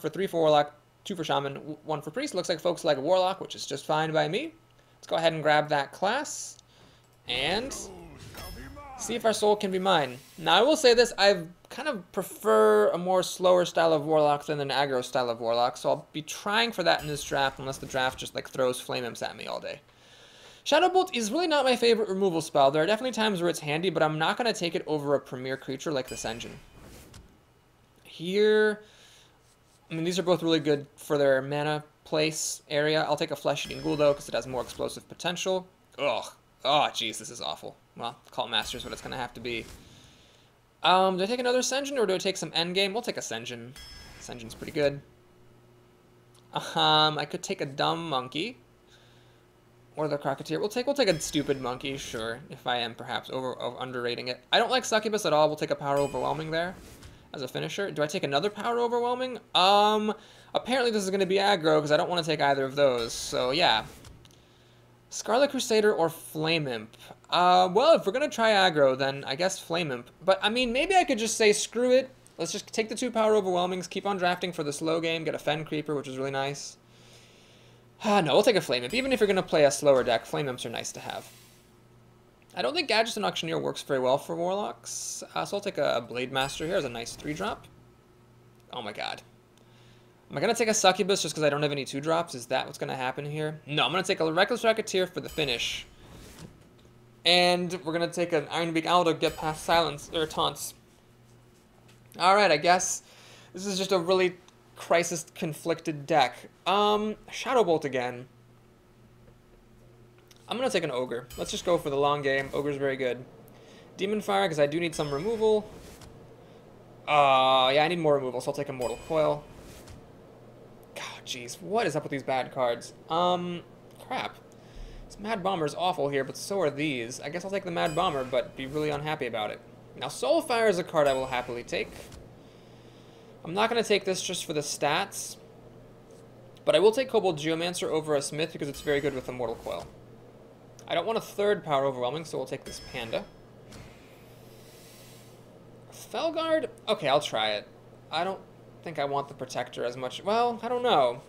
for 3 for Warlock, 2 for Shaman, 1 for Priest. Looks like folks like Warlock, which is just fine by me. Let's go ahead and grab that class. And see if our soul can be mine. Now, I will say this. I kind of prefer a more slower style of Warlock than an aggro style of Warlock. So I'll be trying for that in this draft, unless the draft just like throws Flame Imps at me all day. Shadow Bolt is really not my favorite removal spell. There are definitely times where it's handy, but I'm not going to take it over a premier creature like this engine. Here, I mean, these are both really good for their mana place area. I'll take a Flesh-Eating Ghoul, though, because it has more explosive potential. Ugh. Oh, jeez, this is awful. Well, Cult Master is what it's going to have to be. Do I take another Sen'jin, or do I take some Endgame? We'll take a Sen'jin. Sen'jin's pretty good. I could take a dumb monkey. Or the Crocketeer. We'll take a stupid monkey, sure, if I am perhaps underrating it. I don't like Succubus at all. We'll take a Power Overwhelming there as a finisher. Do I take another Power Overwhelming? Apparently this is going to be aggro, because I don't want to take either of those. So, yeah. Scarlet Crusader or Flame Imp? Well, if we're going to try aggro, then I guess Flame Imp. But, I mean, maybe I could just say, screw it. Let's just take the 2 Power Overwhelmings, keep on drafting for the slow game, get a Fen Creeper, which is really nice. No, we'll take a Flame Imp. Even if you're going to play a slower deck, Flame Imps are nice to have. I don't think Gadgetzan Auctioneer works very well for Warlocks, so I'll take a Blade Master here as a nice 3-drop. Oh my god. Am I going to take a Succubus just because I don't have any 2-drops? Is that what's going to happen here? No, I'm going to take a Reckless Racketeer for the finish. And we're going to take an Ironbeak Owl to get past Silence, or Taunts. Alright, I guess this is just a really crisis-conflicted deck. Shadow Bolt again. I'm going to take an Ogre. Let's just go for the long game. Ogre's very good. Demon Fire, because I do need some removal. Yeah, I need more removal, so I'll take a Mortal Coil. God, jeez. What is up with these bad cards? Crap. This Mad Bomber is awful here, but so are these. I guess I'll take the Mad Bomber, but be really unhappy about it. Now, Soulfire is a card I will happily take. I'm not going to take this just for the stats, but I will take Kobold Geomancer over a Smith because it's very good with the Mortal Coil. I don't want a 3rd Power Overwhelming, so we'll take this Panda. Felguard? Okay, I'll try it. I don't think I want the Protector as much. Well, I don't know.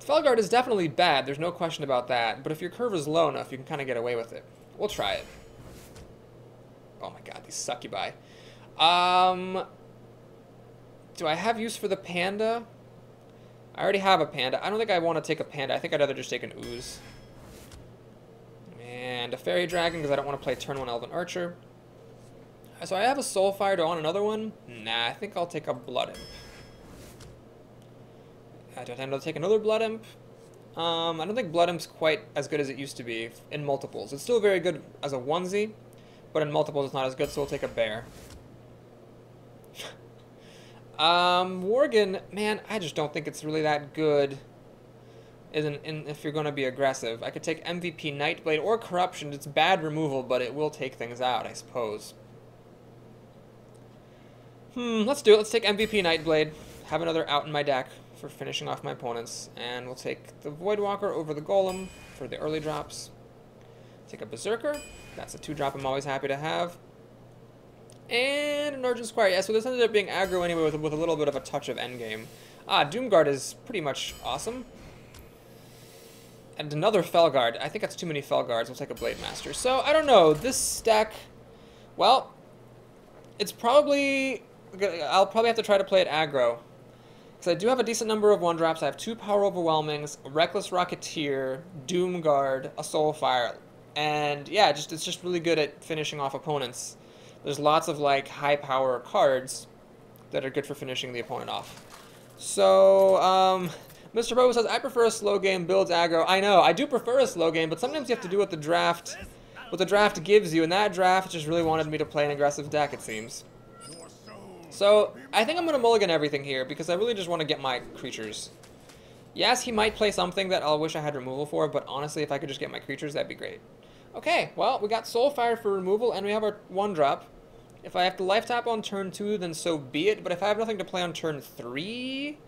Felguard is definitely bad, there's no question about that, but if your curve is low enough, you can kind of get away with it. We'll try it. Oh my god, these succubi. Do I have use for the Panda? I already have a Panda. I don't think I want to take a Panda. I think I'd rather just take an Ooze. And a Fairy Dragon, because I don't want to play turn 1 Elven Archer. So I have a Soulfire. Do I want another one? Nah, I think I'll take a Blood Imp. Do I have to take another Blood Imp? I don't think Blood Imp's quite as good as it used to be in multiples. It's still very good as a onesie, but in multiples it's not as good, so we'll take a Bear. Worgen, man, I just don't think it's really that good if you're going to be aggressive. I could take MVP Nightblade or Corruption. It's bad removal, but it will take things out, I suppose. Let's do it. Let's take MVP Nightblade. Have another out in my deck for finishing off my opponents. And we'll take the Voidwalker over the Golem for the early drops. Take a Berserker. That's a 2-drop I'm always happy to have. And an Argent Squire. Yeah, so this ended up being aggro anyway with a little bit of a touch of endgame. Doomguard is pretty much awesome. And another Felguard. I think that's too many Felguards. We'll take a Blade Master. So, I don't know. This deck, well, it's probably... I'll probably have to try to play it aggro. Because I do have a decent number of 1-drops. I have 2 Power Overwhelmings, a Reckless Rocketeer, Doomguard, a Soulfire. And, yeah, it's just really good at finishing off opponents. There's lots of, like, high-power cards that are good for finishing the opponent off. So, Mr. Bobo says, I prefer a slow game, builds aggro. I know, I do prefer a slow game, but sometimes you have to do what the draft gives you, and that draft just really wanted me to play an aggressive deck, it seems. So, I think I'm going to mulligan everything here, because I really just want to get my creatures. Yes, he might play something that I'll wish I had removal for, but honestly, if I could just get my creatures, that'd be great. Okay, well, we got Soulfire for removal, and we have our 1-drop. If I have to life tap on turn 2, then so be it. But if I have nothing to play on turn 3,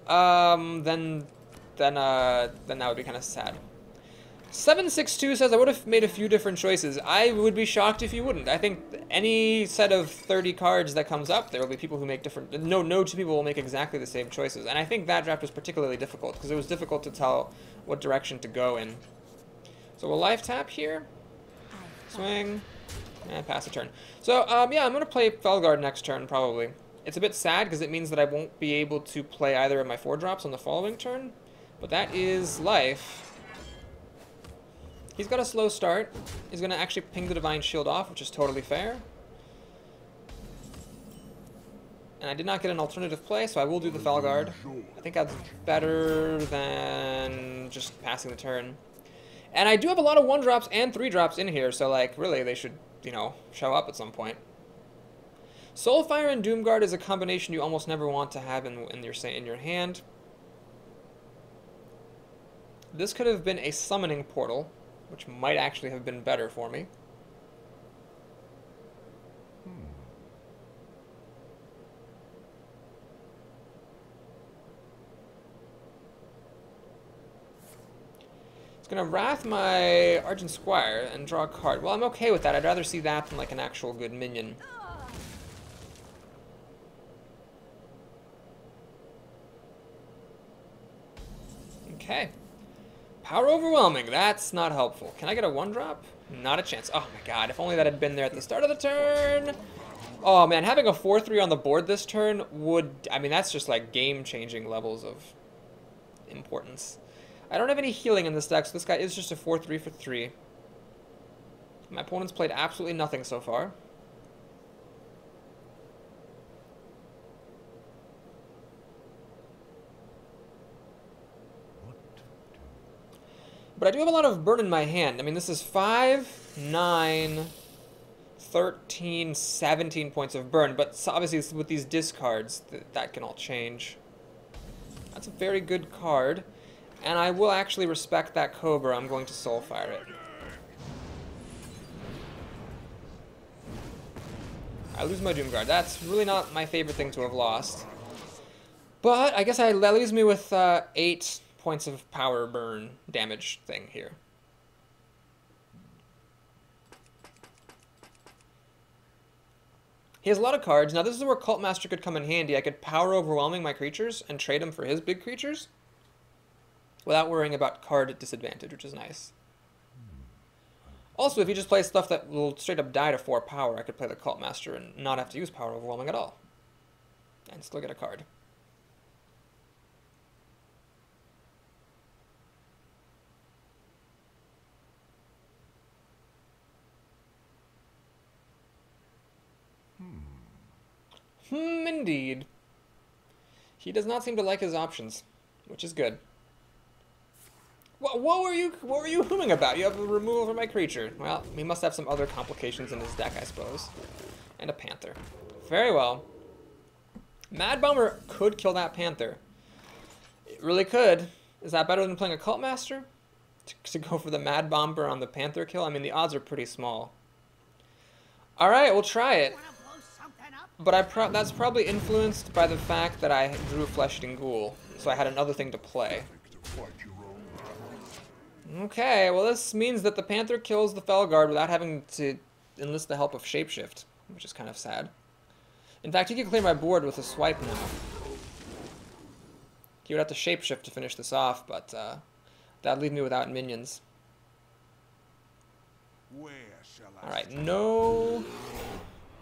then that would be kind of sad. 762 says I would have made a few different choices. I would be shocked if you wouldn't. I think any set of 30 cards that comes up, there will be people who make different... No two people will make exactly the same choices. And I think that draft was particularly difficult, because it was difficult to tell what direction to go in. So we'll life tap here. Swing. And pass a turn. So, yeah, I'm going to play Felguard next turn, probably. It's a bit sad, because it means that I won't be able to play either of my 4-drops on the following turn. But that is life. He's got a slow start. He's going to actually ping the Divine Shield off, which is totally fair. And I did not get an alternative play, so I will do the Felguard. I think that's better than just passing the turn. And I do have a lot of 1-drops and 3-drops in here, so, like, really, they should, you know, show up at some point. Soulfire and Doomguard is a combination you almost never want to have in your hand. This could have been a summoning portal, which might actually have been better for me. It's going to Wrath my Argent Squire and draw a card. Well, I'm okay with that. I'd rather see that than like an actual good minion. Okay. Power Overwhelming, that's not helpful. Can I get a 1-drop? Not a chance. Oh my god, if only that had been there at the start of the turn. Oh man, having a 4-3 on the board this turn would... I mean, that's just like game-changing levels of importance. I don't have any healing in this deck, so this guy is just a 4-3 for 3. My opponent's played absolutely nothing so far. But I do have a lot of burn in my hand. I mean, this is 5, 9, 13, 17 points of burn. But obviously, with these discards, that can all change. That's a very good card. And I will actually respect that Cobra. I'm going to Soulfire it. I lose my Doomguard. That's really not my favorite thing to have lost. But I guess that leaves me with 8... points of power burn damage thing here. He has a lot of cards. Now this is where Cult Master could come in handy. I could power overwhelming my creatures and trade them for his big creatures without worrying about card disadvantage, which is nice. Also, if you just play stuff that will straight up die to 4 power, I could play the Cult Master and not have to use power overwhelming at all. And still get a card. Indeed. He does not seem to like his options, which is good. What were you humming about? You have a removal from my creature. Well, he must have some other complications in his deck, I suppose. And a Panther. Very well. Mad Bomber could kill that Panther. It really could. Is that better than playing a Cult Master? To go for the Mad Bomber on the Panther kill? I mean, the odds are pretty small. Alright, we'll try it. But that's probably influenced by the fact that I drew Flesh-Eating Ghoul, so I had another thing to play. Okay, well this means that the Panther kills the Felguard without having to enlist the help of Shapeshift, which is kind of sad. In fact, he can clear my board with a swipe now. He would have to Shapeshift to finish this off, but that'd leave me without minions. Alright,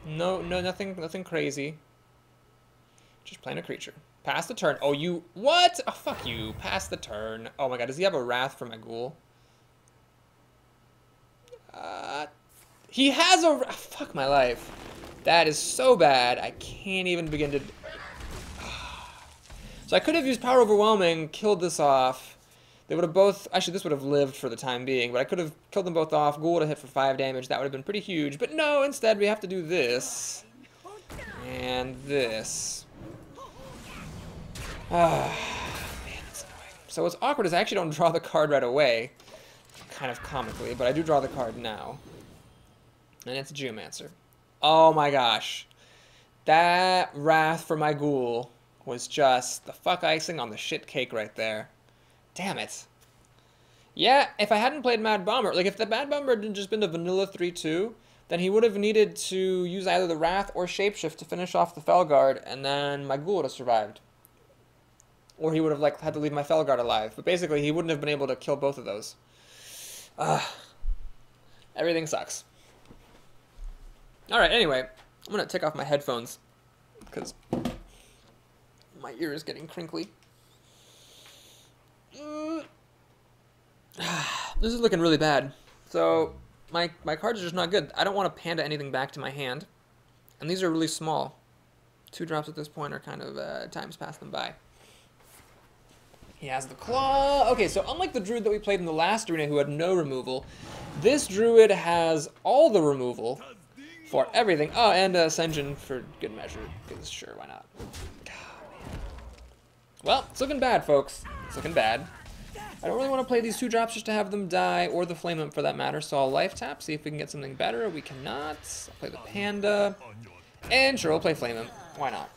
nothing crazy. Just playing a creature. Pass the turn. Oh, you... What? Oh, fuck you. Pass the turn. Oh my god, does he have a Wrath for my Ghoul? He has a... Fuck my life. That is so bad. I can't even begin to... So I could have used Power Overwhelming, killed this off. They would have both... Actually, this would have lived for the time being, but I could have killed them both off. Ghoul would have hit for 5 damage. That would have been pretty huge. But no, instead we have to do this. And this. Man, that's annoying. So what's awkward is I actually don't draw the card right away. Kind of comically, but I do draw the card now. And it's a Geomancer. Oh my gosh. That Wrath for my Ghoul was just the fuck icing on the shit cake right there. Damn it. Yeah, if I hadn't played Mad Bomber, like if the Mad Bomber had just been a vanilla 3-2, then he would have needed to use either the Wrath or Shapeshift to finish off the Felguard, and then my Ghoul would have survived. Or he would have like had to leave my Felguard alive. But basically, he wouldn't have been able to kill both of those. Everything sucks. Alright, anyway, I'm going to take off my headphones, because my ear is getting crinkly. This is looking really bad. So, my cards are just not good. I don't want to panda anything back to my hand. And these are really small. 2 drops at this point are kind of, time's passed them by. He has the Claw. Okay, so unlike the Druid that we played in the last arena who had no removal, this Druid has all the removal for everything. Oh, and Ascension for good measure, because sure, why not? God, man. Well, it's looking bad, folks. It's looking bad. I don't really want to play these 2 drops just to have them die, or the Flame Imp for that matter, so I'll life tap, see if we can get something better. We cannot. I'll play the Panda. And sure, we'll play Flame Imp. Why not?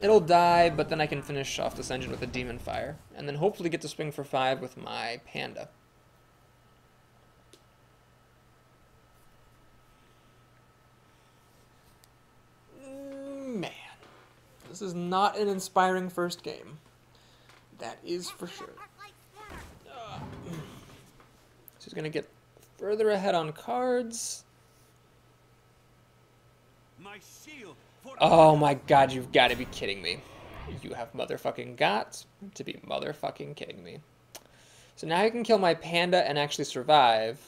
It'll die, but then I can finish off this engine with a Demon Fire. And then hopefully get to swing for 5 with my Panda. Man. This is not an inspiring first game. That is for sure. She's going to get further ahead on cards. Oh my god, you've got to be kidding me. You have motherfucking got to be motherfucking kidding me. So now I can kill my Panda and actually survive.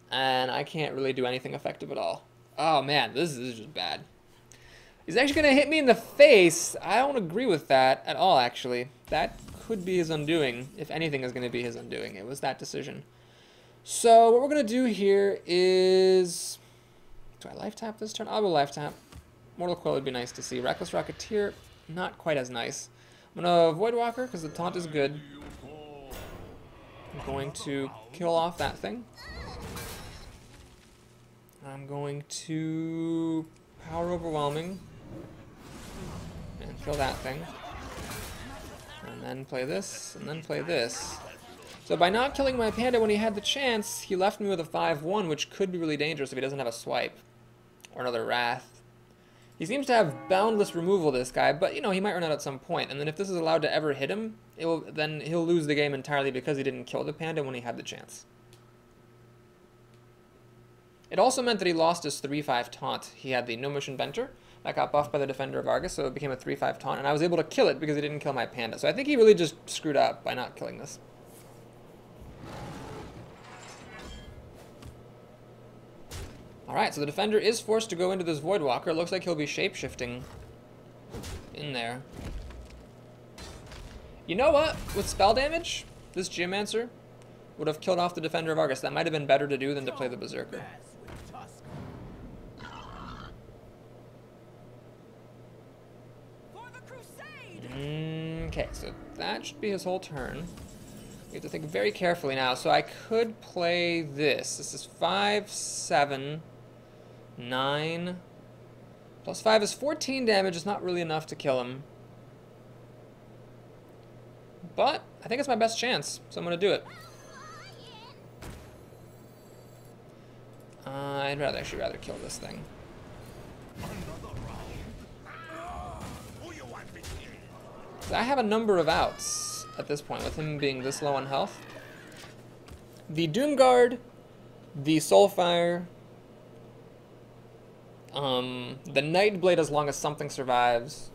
And I can't really do anything effective at all. Oh man, this is just bad. He's actually going to hit me in the face. I don't agree with that at all, actually. That could be his undoing. If anything is going to be his undoing, it was that decision. So what we're going to do here is... Do I life tap this turn? I'll go life tap. Mortal Coil would be nice to see. Reckless Rocketeer, not quite as nice. I'm going to Void Walker because the taunt is good. I'm going to kill off that thing. I'm going to Power Overwhelming and kill that thing. And then play this, and then play this. So by not killing my Panda when he had the chance, he left me with a 5-1, which could be really dangerous if he doesn't have a swipe. Or another Wrath. He seems to have boundless removal, this guy, but, you know, he might run out at some point. And then if this is allowed to ever hit him, then he'll lose the game entirely because he didn't kill the Panda when he had the chance. It also meant that he lost his 3-5 taunt. He had the No Motion Venter. That got buffed by the Defender of Argus, so it became a 3-5 taunt. And I was able to kill it because he didn't kill my Panda. So I think he really just screwed up by not killing this. Alright, so the Defender is forced to go into this Void Walker. It looks like he'll be shape-shifting in there. You know what? With spell damage, this Geomancer would have killed off the Defender of Argus. That might have been better to do than to play the Berserker. Okay, so that should be his whole turn. You have to think very carefully now. So I could play this. This is 5, 7, 9. Plus 5 is 14 damage. It's not really enough to kill him. But I think it's my best chance, so I'm going to do it. I'd actually rather kill this thing. I have a number of outs at this point, with him being this low on health. The Doomguard, the Soulfire, the Nightblade as long as something survives,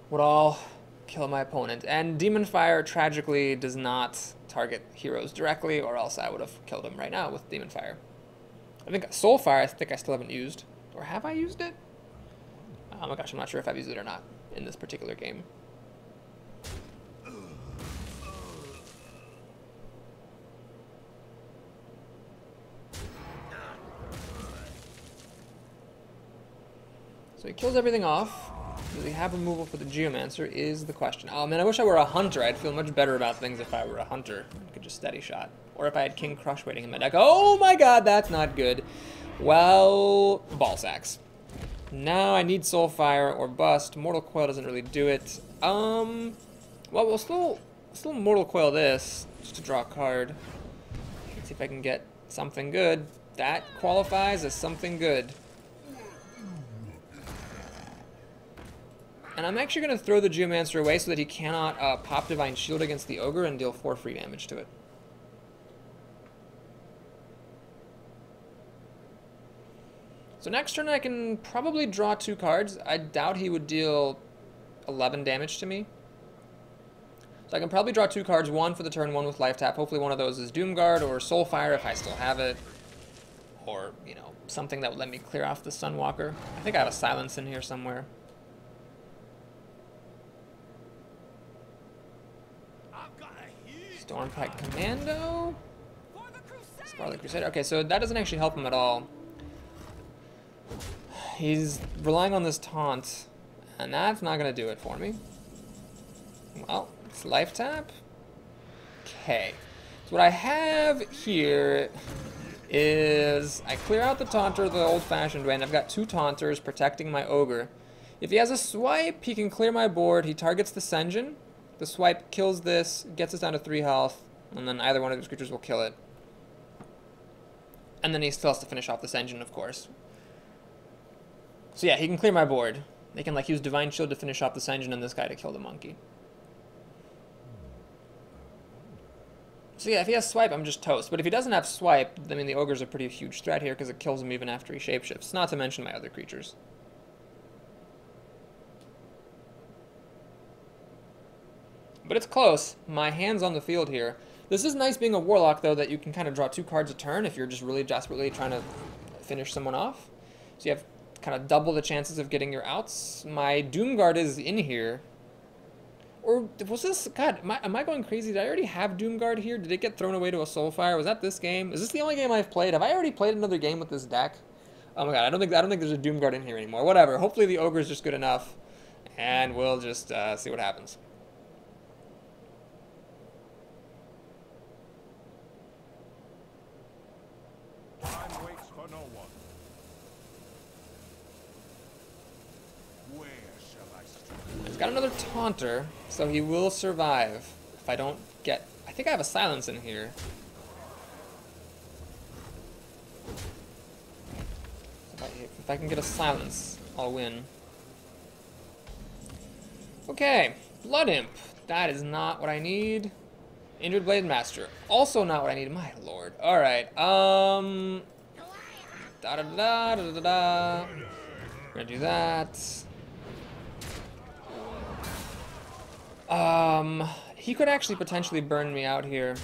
would all kill my opponent. And Demon Fire, tragically, does not target heroes directly, or else I would have killed him right now with Demon Fire. I think Soulfire, I think I still haven't used. Or have I used it? Oh my gosh, I'm not sure if I've used it or not in this particular game. So he kills everything off. Does he have removal for the Geomancer is the question. Oh man, I wish I were a hunter. I'd feel much better about things if I were a hunter. I could just steady shot. Or if I had King Crush waiting in my deck. Oh my god, that's not good. Well, ball sacks. Now I need Soulfire or bust. Mortal Coil doesn't really do it. Well, we'll still still Mortal Coil this, just to draw a card. Let's see if I can get something good. That qualifies as something good. And I'm actually going to throw the Geomancer away so that he cannot pop Divine Shield against the Ogre and deal 4 free damage to it. So next turn I can probably draw 2 cards. I doubt he would deal 11 damage to me. So I can probably draw 2 cards, one for the turn, one with Life Tap. Hopefully one of those is Doomguard or Soulfire if I still have it. Or, you know, something that would let me clear off the Sunwalker. I think I have a Silence in here somewhere. Stormpike Commando. Scarlet Crusader. Okay, so that doesn't actually help him at all. He's relying on this taunt, and that's not going to do it for me. Well, it's Life Tap. Okay. So what I have here is I clear out the Taunter the old-fashioned way, and I've got 2 Taunters protecting my Ogre. If he has a swipe, he can clear my board. He targets the Sen'jin. The swipe kills this, gets us down to 3 health, and then either one of these creatures will kill it. And then he still has to finish off the Sen'jin, of course. So yeah, he can clear my board. They can like use Divine Shield to finish off the Sen'jin and this guy to kill the monkey. So yeah, if he has swipe, I'm just toast. But if he doesn't have swipe, I mean the Ogre's a pretty huge threat here because it kills him even after he shapeshifts, not to mention my other creatures. But it's close. My hand's on the field here. This is nice being a Warlock, though, that you can kind of draw 2 cards a turn if you're just really desperately trying to finish someone off. So you have kind of double the chances of getting your outs. My Doomguard is in here. Or was this... God, am I going crazy? Did I already have Doomguard here? Did it get thrown away to a Soulfire? Was that this game? Is this the only game I've played? Have I already played another game with this deck? Oh my god, I don't think there's a Doomguard in here anymore. Whatever. Hopefully the Ogre's just good enough. And we'll just see what happens. He's got another Taunter, so he will survive if I don't get... I think I have a Silence in here. If I can get a Silence, I'll win. Okay, Blood Imp. That is not what I need. Injured Blade Master. Also not what I need. My lord. Alright, da-da-da-da-da-da-da. We're gonna do that. He could actually potentially burn me out here.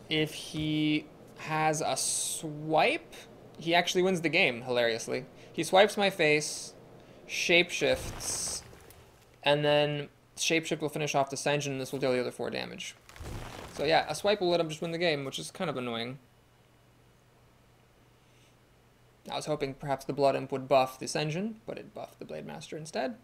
If he has a swipe, he actually wins the game, hilariously. He swipes my face, shapeshifts, and then shapeshift will finish off the Sen'jin, and this will deal the other 4 damage. So yeah, a swipe will let him just win the game, which is kind of annoying. I was hoping perhaps the Blood Imp would buff the Sen'jin, but it buffed the Blade Master instead.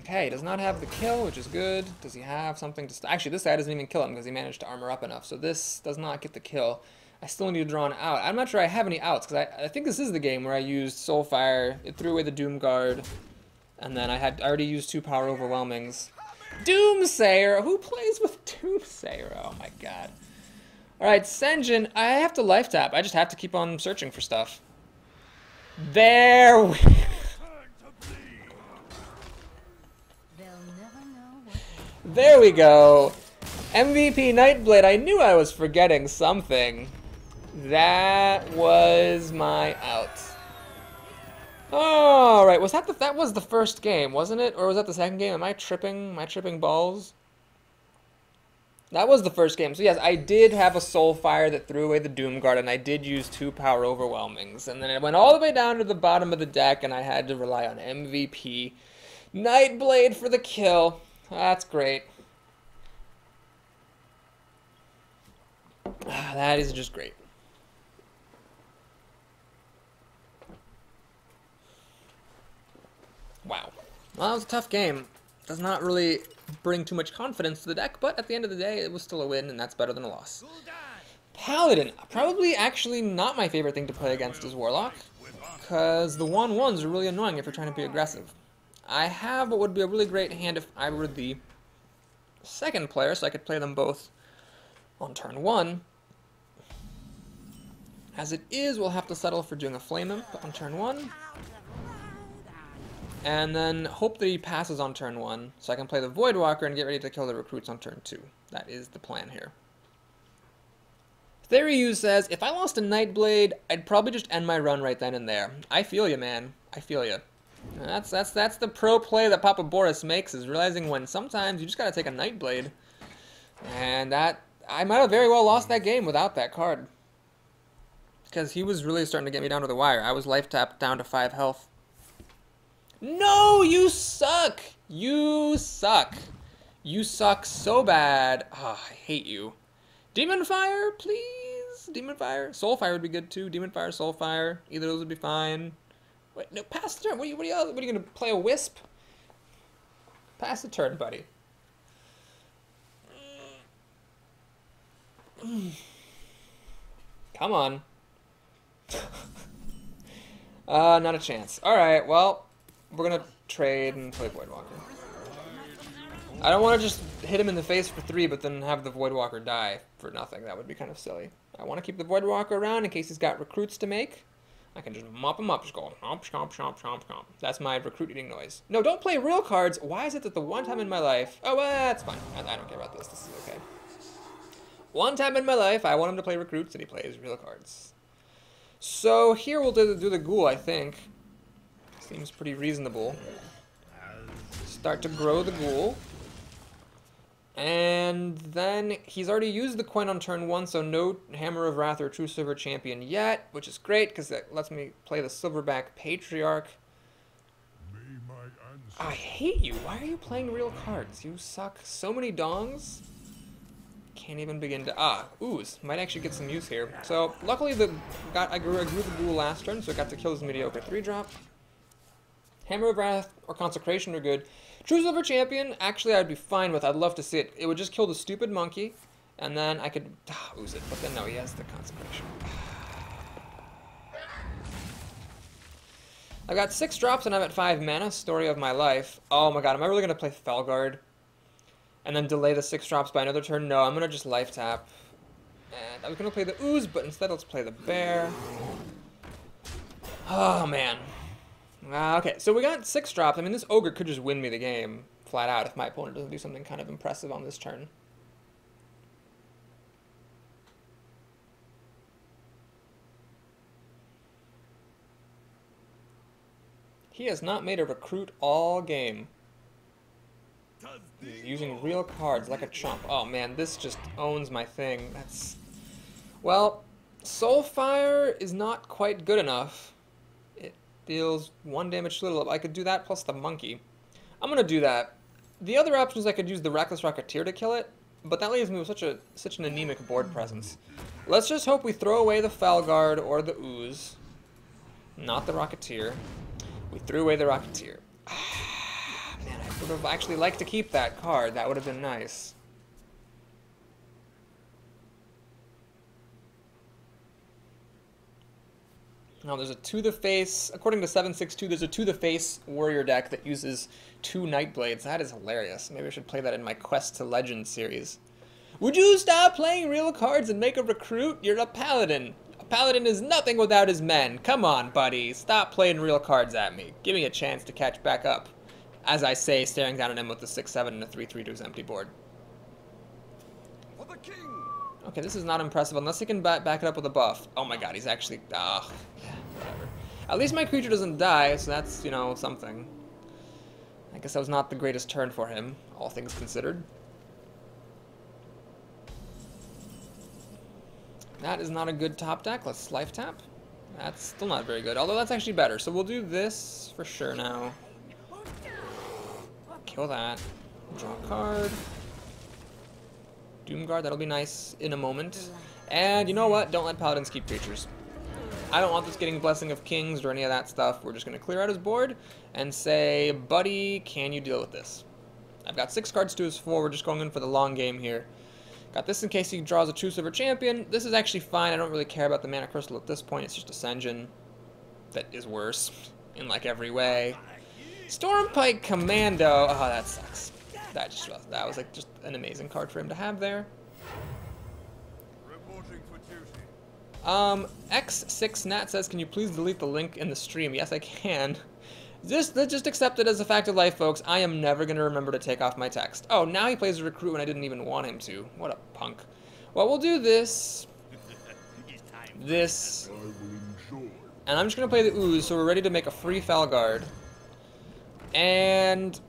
Okay, he does not have the kill, which is good. Does he have something to... Actually, this guy doesn't even kill him because he managed to armor up enough. So this does not get the kill. I still need to draw an out. I'm not sure I have any outs because I think this is the game where I used Soulfire. It threw away the Doomguard. And then I already used 2 Power Overwhelmings. Doomsayer! Who plays with Doomsayer? Oh my god. Alright, Sen'jin. I have to Life Tap. I just have to keep on searching for stuff. There we... There we go. MVP Nightblade. I knew I was forgetting something. That was my out. Alright, was that was the first game, wasn't it? Or was that the second game? Am I tripping? Am I tripping balls? That was the first game. So yes, I did have a Soulfire that threw away the Doomguard, and I did use 2 Power Overwhelmings. And then it went all the way down to the bottom of the deck, and I had to rely on MVP Nightblade for the kill. That's great. That is just great. Wow. Well, that was a tough game. Does not really bring too much confidence to the deck, but at the end of the day, it was still a win, and that's better than a loss. Paladin. Probably actually not my favorite thing to play against as Warlock, because the 1/1s are really annoying if you're trying to be aggressive. I have what would be a really great hand if I were the second player, so I could play them both on turn 1. As it is, we'll have to settle for doing a Flame Imp on turn 1. And then hope that he passes on turn 1, so I can play the Voidwalker and get ready to kill the recruits on turn 2. That is the plan here. Theory U says, if I lost a Nightblade, I'd probably just end my run right then and there. I feel you, man. I feel you. That's the pro play that Papa Boris makes, is realizing when sometimes you just gotta take a Nightblade. And that, I might have very well lost that game without that card. Because he was really starting to get me down to the wire. I was life tapped down to 5 health. No, you suck! You suck. You suck so bad. Oh, I hate you. Demon Fire, please? Demon Fire? Soulfire would be good too. Demon Fire, Soulfire. Either of those would be fine. Wait, no, pass the turn. What are you going to play a Wisp? Pass the turn, buddy. Come on. Not a chance. Alright, well, we're going to trade and play Voidwalker. I don't want to just hit him in the face for 3, but then have the Voidwalker die for nothing. That would be kind of silly. I want to keep the Voidwalker around in case he's got recruits to make. I can just mop him up, just go chomp, chomp, chomp, chomp, chomp. That's my recruit eating noise. No, don't play real cards. Why is it that the one time in my life... Oh, well, that's fine. I don't care about this. This is okay. One time in my life, I want him to play recruits, and he plays real cards. So here we'll do the ghoul, I think. Seems pretty reasonable. Start to grow the ghoul. And then he's already used the coin on turn 1, so no Hammer of Wrath or True Silver Champion yet, which is great because that lets me play the Silverback Patriarch. I hate you. Why are you playing real cards? You suck. So many dongs. Can't even begin to... ooze. Might actually get some use here. So luckily I grew the ghoul last turn, so I got to kill his mediocre 3-drop. Hammer of Wrath or Consecration are good. True Silver Champion, actually I'd be fine with. I'd love to see it. It would just kill the stupid monkey, and then I could ooze it. But then no, he has the Consecration. I got 6 drops and I'm at 5 mana. Story of my life. Oh my god, am I really going to play Felguard? And then delay the 6 drops by another turn? No, I'm going to just life tap. And I was going to play the ooze, but instead let's play the bear. Oh man. Okay, so we got 6 drops. I mean, this ogre could just win me the game flat out if my opponent doesn't do something kind of impressive on this turn. He has not made a recruit all game. He's using real cards like a chump. Oh man, this just owns my thing. That's... Well, Soulfire is not quite good enough. Deals 1 damage to little. I could do that plus the monkey. I'm gonna do that. The other option is I could use the Reckless Rocketeer to kill it, but that leaves me with such an anemic board presence. Let's just hope we throw away the Felguard or the ooze. Not the Rocketeer. We threw away the Rocketeer. Man, I would have actually liked to keep that card. That would have been nice. Now there's a to the face, according to 762, there's a to the face warrior deck that uses 2 Nightblades. That is hilarious. Maybe I should play that in my Quest to Legends series. Would you stop playing real cards and make a recruit? You're a paladin. A paladin is nothing without his men. Come on, buddy. Stop playing real cards at me. Give me a chance to catch back up. As I say, staring down at him with the 6/7 and a 3/3 to his empty board. For the king. Okay, this is not impressive unless he can back it up with a buff. Oh my god, he's actually... whatever. At least my creature doesn't die, so that's, you know, something. I guess that was not the greatest turn for him, all things considered. That is not a good top deck. Let's life tap. That's still not very good, although that's actually better. So we'll do this for sure now. Kill that. Draw a card. Doomguard, that'll be nice in a moment. And you know what? Don't let paladins keep creatures. I don't want this getting Blessing of Kings or any of that stuff. We're just going to clear out his board and say, buddy, can you deal with this? I've got 6 cards to his 4. We're just going in for the long game here. Got this in case he draws a True Silver Champion. This is actually fine. I don't really care about the Mana Crystal at this point. It's just Ascension. that is worse in like every way. Stormpike Commando. Oh, that sucks. That was like just an amazing card for him to have there. X6Nat says, can you please delete the link in the stream? Yes, I can. Just accept it as a fact of life, folks. I am never going to remember to take off my text. Oh, now he plays a recruit when I didn't even want him to. What a punk. Well, we'll do this. This. And I'm just going to play the Ooze, so we're ready to make a free Felguard. And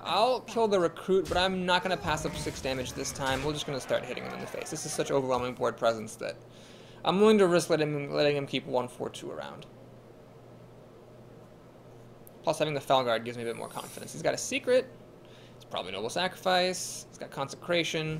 I'll kill the recruit, but I'm not going to pass up 6 damage this time. We're just going to start hitting him in the face. This is such overwhelming board presence that I'm willing to risk letting him keep 1/4/2 around. Plus, having the Felguard gives me a bit more confidence. He's got a secret. It's probably Noble Sacrifice. He's got Consecration,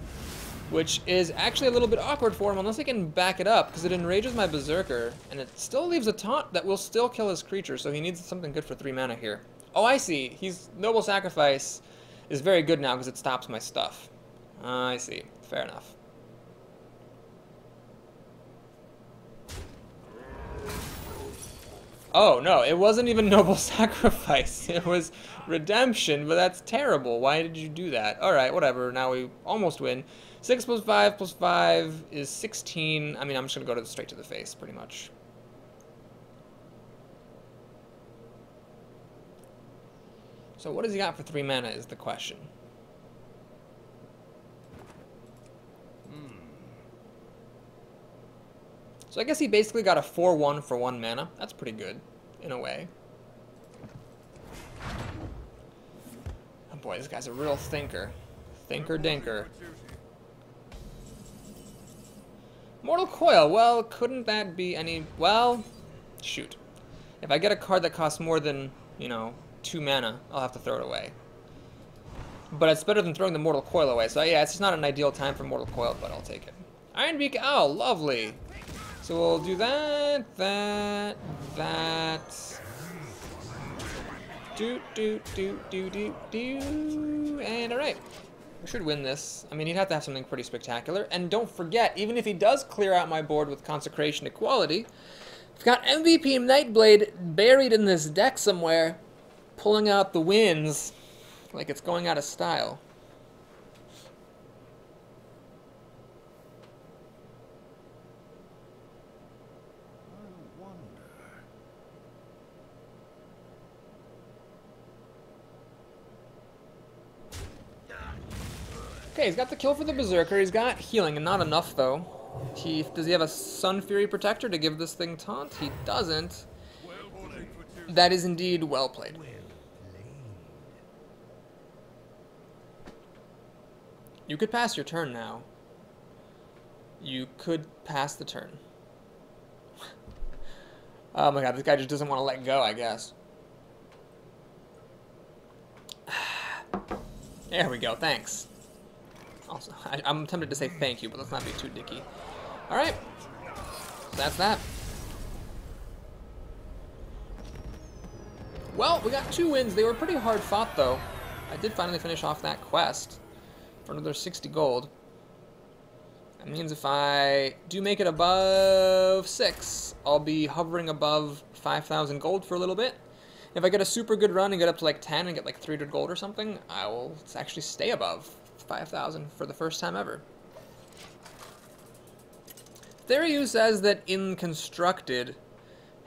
which is actually a little bit awkward for him unless I can back it up, because it enrages my Berserker, and it still leaves a taunt that will still kill his creature, so he needs something good for 3 mana here. Oh, I see. Noble Sacrifice is very good now because it stops my stuff. I see. Fair enough. Oh, no, it wasn't even Noble Sacrifice. It was Redemption, but that's terrible. Why did you do that? Alright, whatever. Now we almost win. 6 + 5 + 5 is 16. I mean, I'm just going to go straight to the face, pretty much. So what does he got for 3 mana is the question. So I guess he basically got a 4/1 for 1 mana. That's pretty good, in a way. Oh boy, this guy's a real thinker. Thinker-dinker. Mortal Coil, well, couldn't that be any... Well, shoot. If I get a card that costs more than, 2 mana, I'll have to throw it away. But it's better than throwing the Mortal Coil away. So yeah, it's just not an ideal time for Mortal Coil, but I'll take it. Ironbeak Owl, lovely. So we'll do that. And alright. We should win this. I mean, he'd have to have something pretty spectacular. And don't forget, even if he does clear out my board with Consecration Equality, I've got MVP Nightblade buried in this deck somewhere, pulling out the wins like it's going out of style. Okay, he's got the kill for the Berserker. He's got healing, and not enough, though. Does he have a Sun Fury Protector to give this thing taunt? He doesn't. That is indeed well played. You could pass your turn now. You could pass the turn. Oh my god, this guy just doesn't want to let go, I guess. There we go, thanks. Also, I'm tempted to say thank you, but let's not be too dicky. Alright, so that's that. Well, we got 2 wins. They were pretty hard fought, though. I did finally finish off that quest for another 60 gold. That means if I do make it above 6, I'll be hovering above 5,000 gold for a little bit. If I get a super good run and get up to like 10 and get like 300 gold or something, I will actually stay above 5,000 for the first time ever. Theriu says that in Constructed,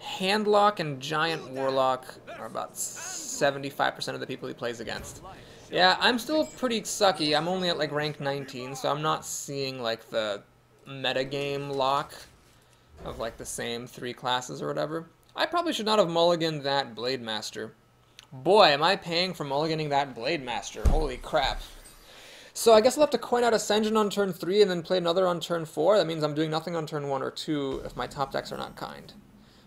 Handlock and Giant Warlock are about 75% of the people he plays against. Yeah, I'm still pretty sucky. I'm only at like rank 19, so I'm not seeing like the metagame lock of like the same 3 classes or whatever. I probably should not have mulliganed that Blade Master. Boy, am I paying for mulliganing that Blade Master. Holy crap. So I guess I'll have to coin out Ascension on turn 3 and then play another on turn 4. That means I'm doing nothing on turn 1 or 2 if my top decks are not kind.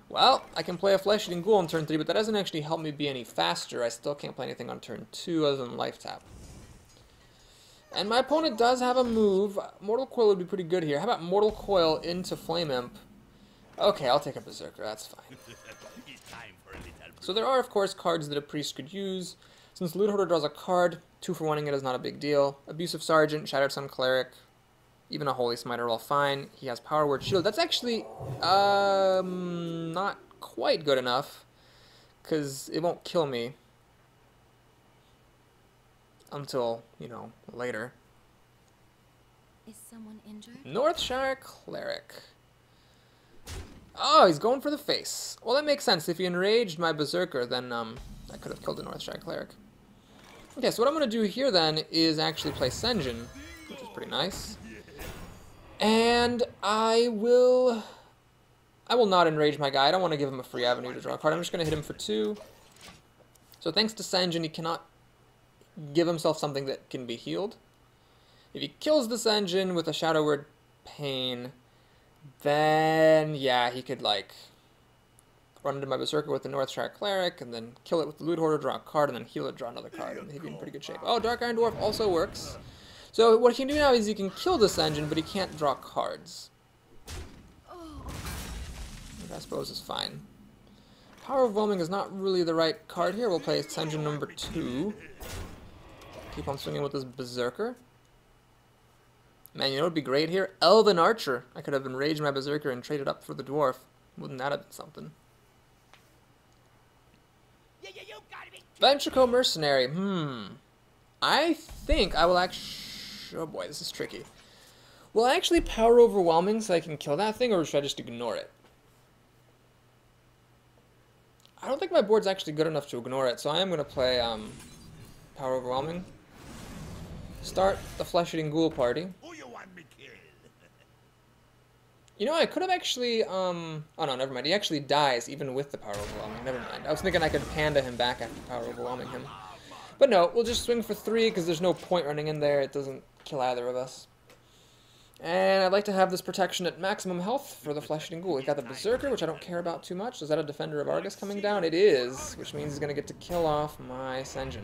Well, I can play a Flesh Eating Ghoul on turn 3, but that doesn't actually help me be any faster. I still can't play anything on turn 2 other than Life Tap. And my opponent does have a move. Mortal Coil would be pretty good here. How about Mortal Coil into Flame Imp? Okay, I'll take a Berserker. That's fine. So there are, of course, cards that a priest could use. Since Loot Hoarder draws a card, 2 for 1-ing it is not a big deal. Abusive Sergeant, Shattered Sun Cleric, even a Holy Smite are all fine. He has Power Word Shield. That's actually not quite good enough, because it won't kill me until, you know, later. Is someone injured? Northshire Cleric. Oh, he's going for the face. Well, that makes sense. If he enraged my Berserker, then I could have killed the Northshire Cleric. Okay, so what I'm going to do here then is actually play Sen'jin, which is pretty nice. And I will not enrage my guy. I don't want to give him a free avenue to draw a card. I'm just going to hit him for 2. So thanks to Sen'jin, he cannot give himself something that can be healed. If he kills the Sen'jin with a Shadow Word Pain, then yeah, he could like run into my Berserker with the Northshire Cleric, and then kill it with the Loot Hoarder, draw a card, and then heal it, draw another card, and he'd be in pretty good shape. Oh, Dark Iron Dwarf also works. So what he can do now is he can kill this engine, but he can't draw cards. Which I suppose is fine. Power Overwhelming is not really the right card here. We'll play Sen'jin number 2. Keep on swinging with this Berserker. Man, you know what would be great here? Elven Archer. I could have enraged my Berserker and traded up for the Dwarf. Wouldn't that have been something? Ventricle Mercenary. I think I will actually... Oh boy, this is tricky. Will I actually Power Overwhelming so I can kill that thing, or should I just ignore it? I don't think my board's actually good enough to ignore it, so I am going to play Power Overwhelming. Start the Flesh-Eating Ghoul party. You know, I could have actually, oh no, never mind. He actually dies even with the Power Overwhelming. Never mind. I was thinking I could Panda him back after Power Overwhelming him. But no, we'll just swing for 3 because there's no point running in there. It doesn't kill either of us. And I'd like to have this protection at maximum health for the Flesh-Eating Ghoul. He's got the Berserker, which I don't care about too much. Is that a Defender of Argus coming down? It is, which means he's going to get to kill off my Sen'jin.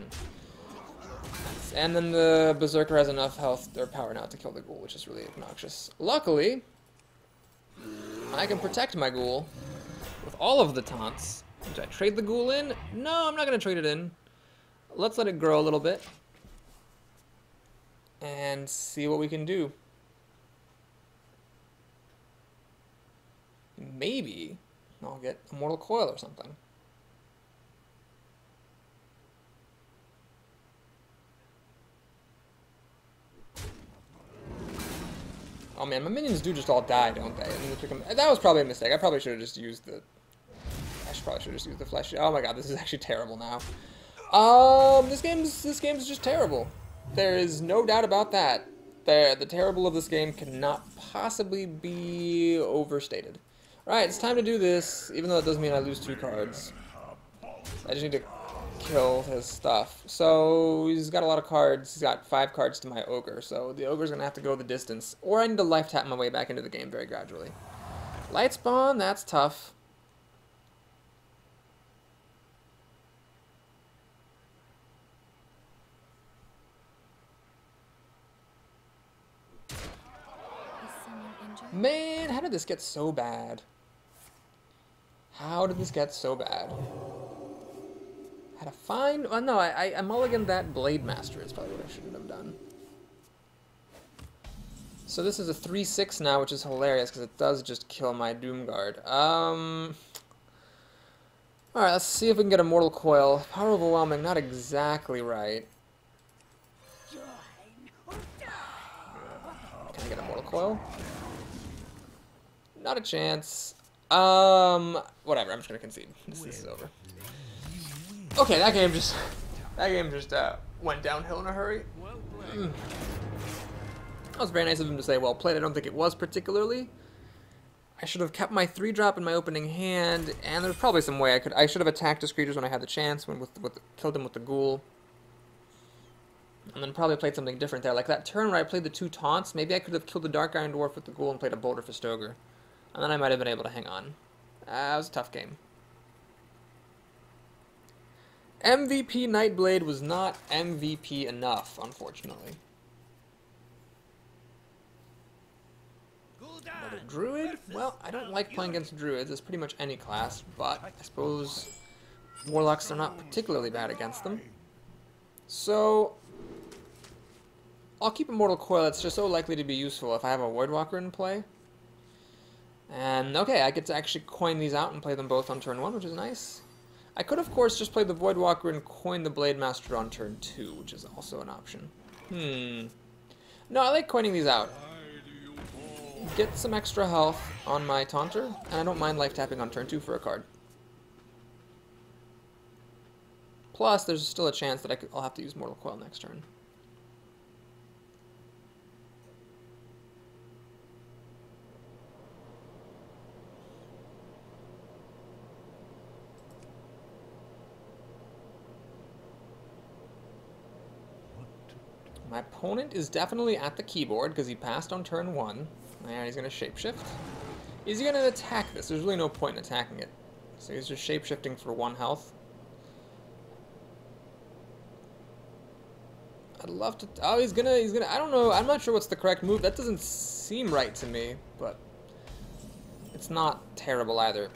And then the Berserker has enough health or power now to kill the Ghoul, which is really obnoxious. Luckily, I can protect my Ghoul with all of the taunts. Did I trade the Ghoul in? No, I'm not going to trade it in. Let's let it grow a little bit and see what we can do. Maybe I'll get a Mortal Coil or something. Oh man, my minions do just all die, don't they? And that was probably a mistake. I probably should have just used the... probably should have just used the flesh. Oh my god, this is actually terrible now. This game's just terrible. There is no doubt about that. The terrible of this game cannot possibly be overstated. Alright, it's time to do this, even though it does mean I lose 2 cards. I just need to kill his stuff. So, he's got a lot of cards. He's got 5 cards to my Ogre, so the Ogre's gonna have to go the distance. Or I need to life tap my way back into the game very gradually. Light Spawn, that's tough. Man, how did this get so bad? How did this get so bad? Had to find... Oh, no, I mulliganed that Blade Master is probably what I shouldn't have done. So this is a 3/6 now, which is hilarious because it does just kill my Doomguard. Alright, let's see if we can get a Mortal Coil. Power Overwhelming, not exactly right. Can I get a Mortal Coil? Not a chance. Whatever, I'm just gonna concede. This is over. Okay, that game just went downhill in a hurry. That was very nice of him to say well played. I don't think it was particularly. I should have kept my 3-drop in my opening hand, and there's probably some way I should have attacked his creatures when I had the chance, killed him with the Ghoul. And then probably played something different there. Like that turn where I played the 2 taunts, maybe I could have killed the Dark Iron Dwarf with the Ghoul and played a Boulder Fist Ogre. And then I might have been able to hang on. That was a tough game. MVP Nightblade was not MVP enough, unfortunately. Another Druid? Well, I don't like playing against Druids. It's pretty much any class, but I suppose Warlocks are not particularly bad against them. So, I'll keep Immortal Coil. It's just so likely to be useful if I have a Voidwalker in play. And, okay, I get to actually coin these out and play them both on turn 1, which is nice. I could, of course, just play the Voidwalker and coin the Blade Master on turn 2, which is also an option. No, I like coining these out. Get some extra health on my Taunter, and I don't mind life tapping on turn 2 for a card. Plus, there's still a chance that I'll have to use Mortal Coil next turn. My opponent is definitely at the keyboard because he passed on turn 1. And he's going to shapeshift. Is he going to attack this? There's really no point in attacking it. So he's just shapeshifting for 1 health. I'd love to... Oh, he's gonna... I don't know. I'm not sure what's the correct move. That doesn't seem right to me, but it's not terrible either.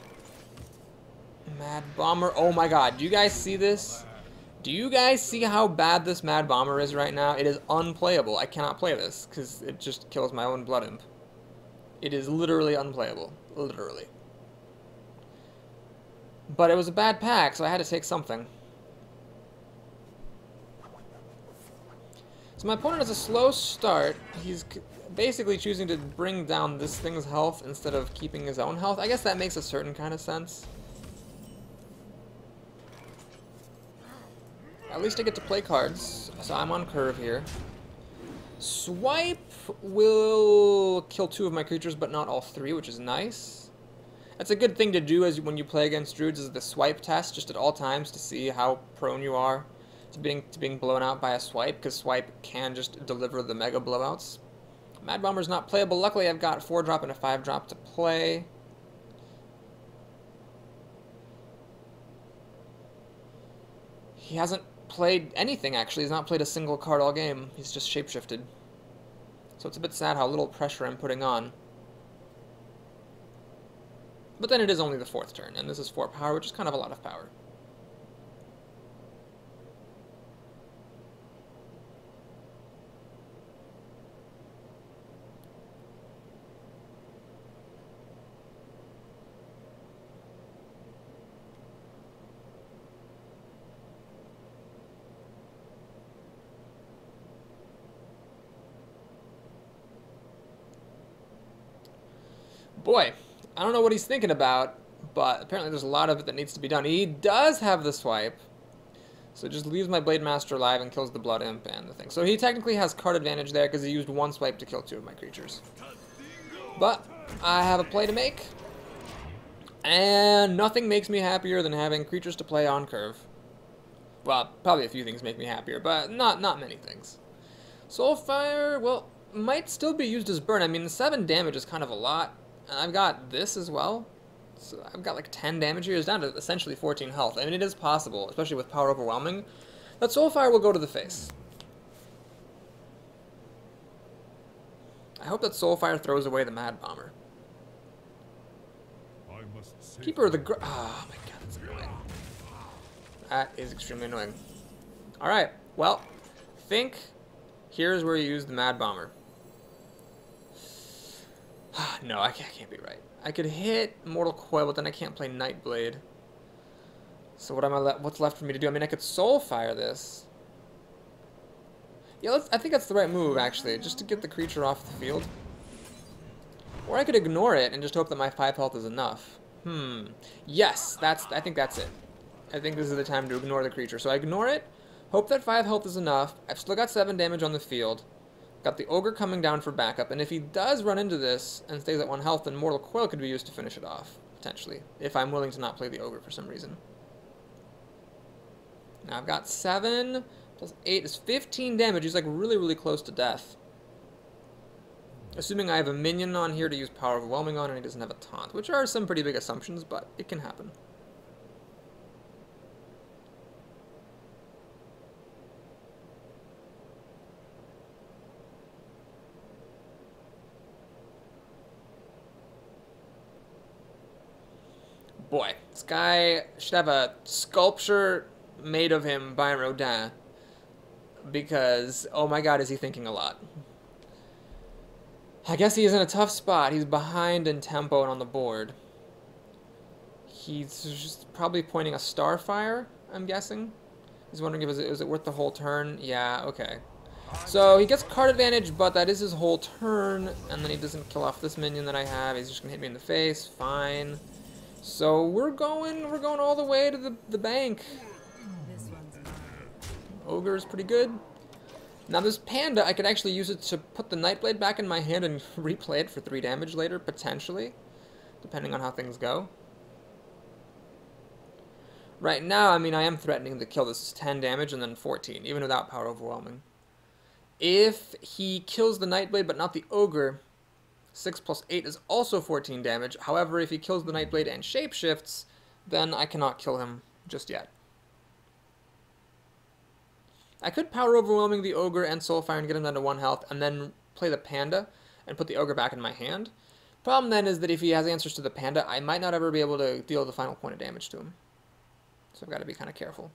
Mad Bomber. Oh my god. Do you guys see this? Do you guys see how bad this Mad Bomber is right now? It is unplayable. I cannot play this because it just kills my own Blood Imp. It is literally unplayable. Literally. But it was a bad pack, so I had to take something. So my opponent has a slow start. He's basically choosing to bring down this thing's health instead of keeping his own health. I guess that makes a certain kind of sense. At least I get to play cards, so I'm on curve here. Swipe will kill 2 of my creatures, but not all 3, which is nice. That's a good thing to do as when you play against druids, is the swipe test, just at all times to see how prone you are to being blown out by a swipe, because swipe can just deliver the mega blowouts. Mad Bomber's not playable. Luckily, I've got 4-drop and a 5-drop to play. He hasn't played anything, actually. He's not played a single card all game. He's just shapeshifted. So it's a bit sad how little pressure I'm putting on. But then it is only the 4th turn, and this is 4 power, which is kind of a lot of power. Boy, I don't know what he's thinking about, but apparently there's a lot of it that needs to be done. He does have the swipe, so it just leaves my Blade Master alive and kills the Blood Imp and the thing. So he technically has card advantage there because he used 1 swipe to kill 2 of my creatures. But I have a play to make, and nothing makes me happier than having creatures to play on curve. Well, probably a few things make me happier, but not many things. Soulfire, well, might still be used as burn. I mean, the 7 damage is kind of a lot. And I've got this as well. So I've got like 10 damage here. It's down to essentially 14 health. I mean, it is possible, especially with Power Overwhelming, that Soulfire will go to the face. I hope that Soulfire throws away the Mad Bomber. Keeper of the oh my god, that's annoying. That is extremely annoying. Alright, well, I think here's where you use the Mad Bomber. No, I can't be right. I could hit Mortal Coil, but then I can't play Nightblade. So what am what's left for me to do? I mean, I could Soulfire this. Yeah, I think that's the right move, actually, just to get the creature off the field. Or I could ignore it and just hope that my 5 health is enough. Yes, I think that's it. I think this is the time to ignore the creature. So I ignore it, hope that 5 health is enough. I've still got 7 damage on the field. Got the Ogre coming down for backup, and if he does run into this and stays at 1 health, then Mortal Coil could be used to finish it off, potentially, if I'm willing to not play the Ogre for some reason. Now I've got 7 plus 8 is 15 damage. He's like really, really close to death. Assuming I have a minion on here to use Power Overwhelming on, and he doesn't have a taunt, which are some pretty big assumptions, but it can happen. Boy, this guy should have a sculpture made of him by Rodin, because, oh my god, is he thinking a lot. I guess he is in a tough spot. He's behind in tempo and on the board. He's just probably pointing a Starfire, I'm guessing. He's wondering if is it worth the whole turn? Yeah, okay. So he gets card advantage, but that is his whole turn, and then he doesn't kill off this minion that I have. He's just gonna hit me in the face. Fine. So we're going all the way to the bank. Ogre is pretty good. Now this panda, I could actually use it to put the Nightblade back in my hand and replay it for 3 damage later, potentially, depending on how things go. Right now, I mean, I am threatening to kill. This is 10 damage and then 14, even without Power Overwhelming. If he kills the Nightblade but not the Ogre, 6 plus 8 is also 14 damage. However, if he kills the Nightblade and shapeshifts, then I cannot kill him just yet. I could Power Overwhelming the Ogre and Soulfire and get him down to 1 health, and then play the Panda and put the Ogre back in my hand. Problem then is that if he has answers to the Panda, I might not ever be able to deal the final point of damage to him. So I've got to be kind of careful.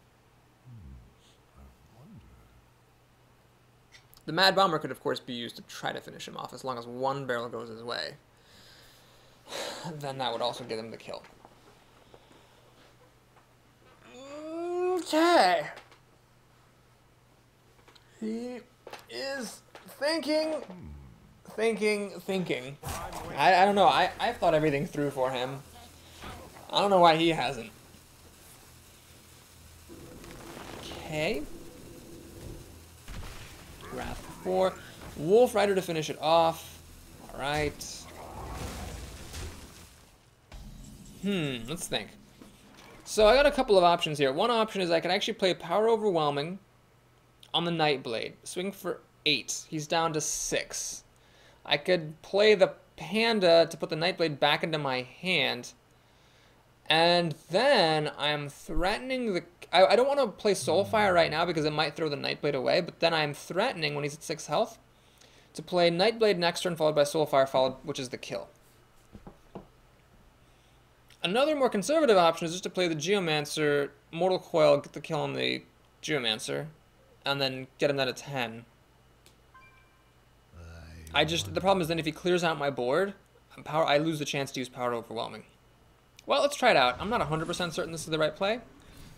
The Mad Bomber could, of course, be used to try to finish him off, as long as 1 barrel goes his way. Then that would also get him the kill. Okay. He is thinking. I don't know. I've thought everything through for him. I don't know why he hasn't. Okay. Wrath 4. Wolf Rider to finish it off. Alright. Let's think. So I got a couple of options here. One option is I can actually play Power Overwhelming on the Nightblade. Swing for 8. He's down to 6. I could play the Panda to put the Nightblade back into my hand. And then I'm threatening the... I don't want to play Soulfire right now because it might throw the Nightblade away, but then I'm threatening, when he's at 6 health, to play Nightblade next turn followed by Soulfire, which is the kill. Another more conservative option is just to play the Geomancer, Mortal Coil, get the kill on the Geomancer, and then get him down to 10. The problem is then if he clears out my board, I lose the chance to use Power Overwhelming. Well, let's try it out. I'm not 100% certain this is the right play,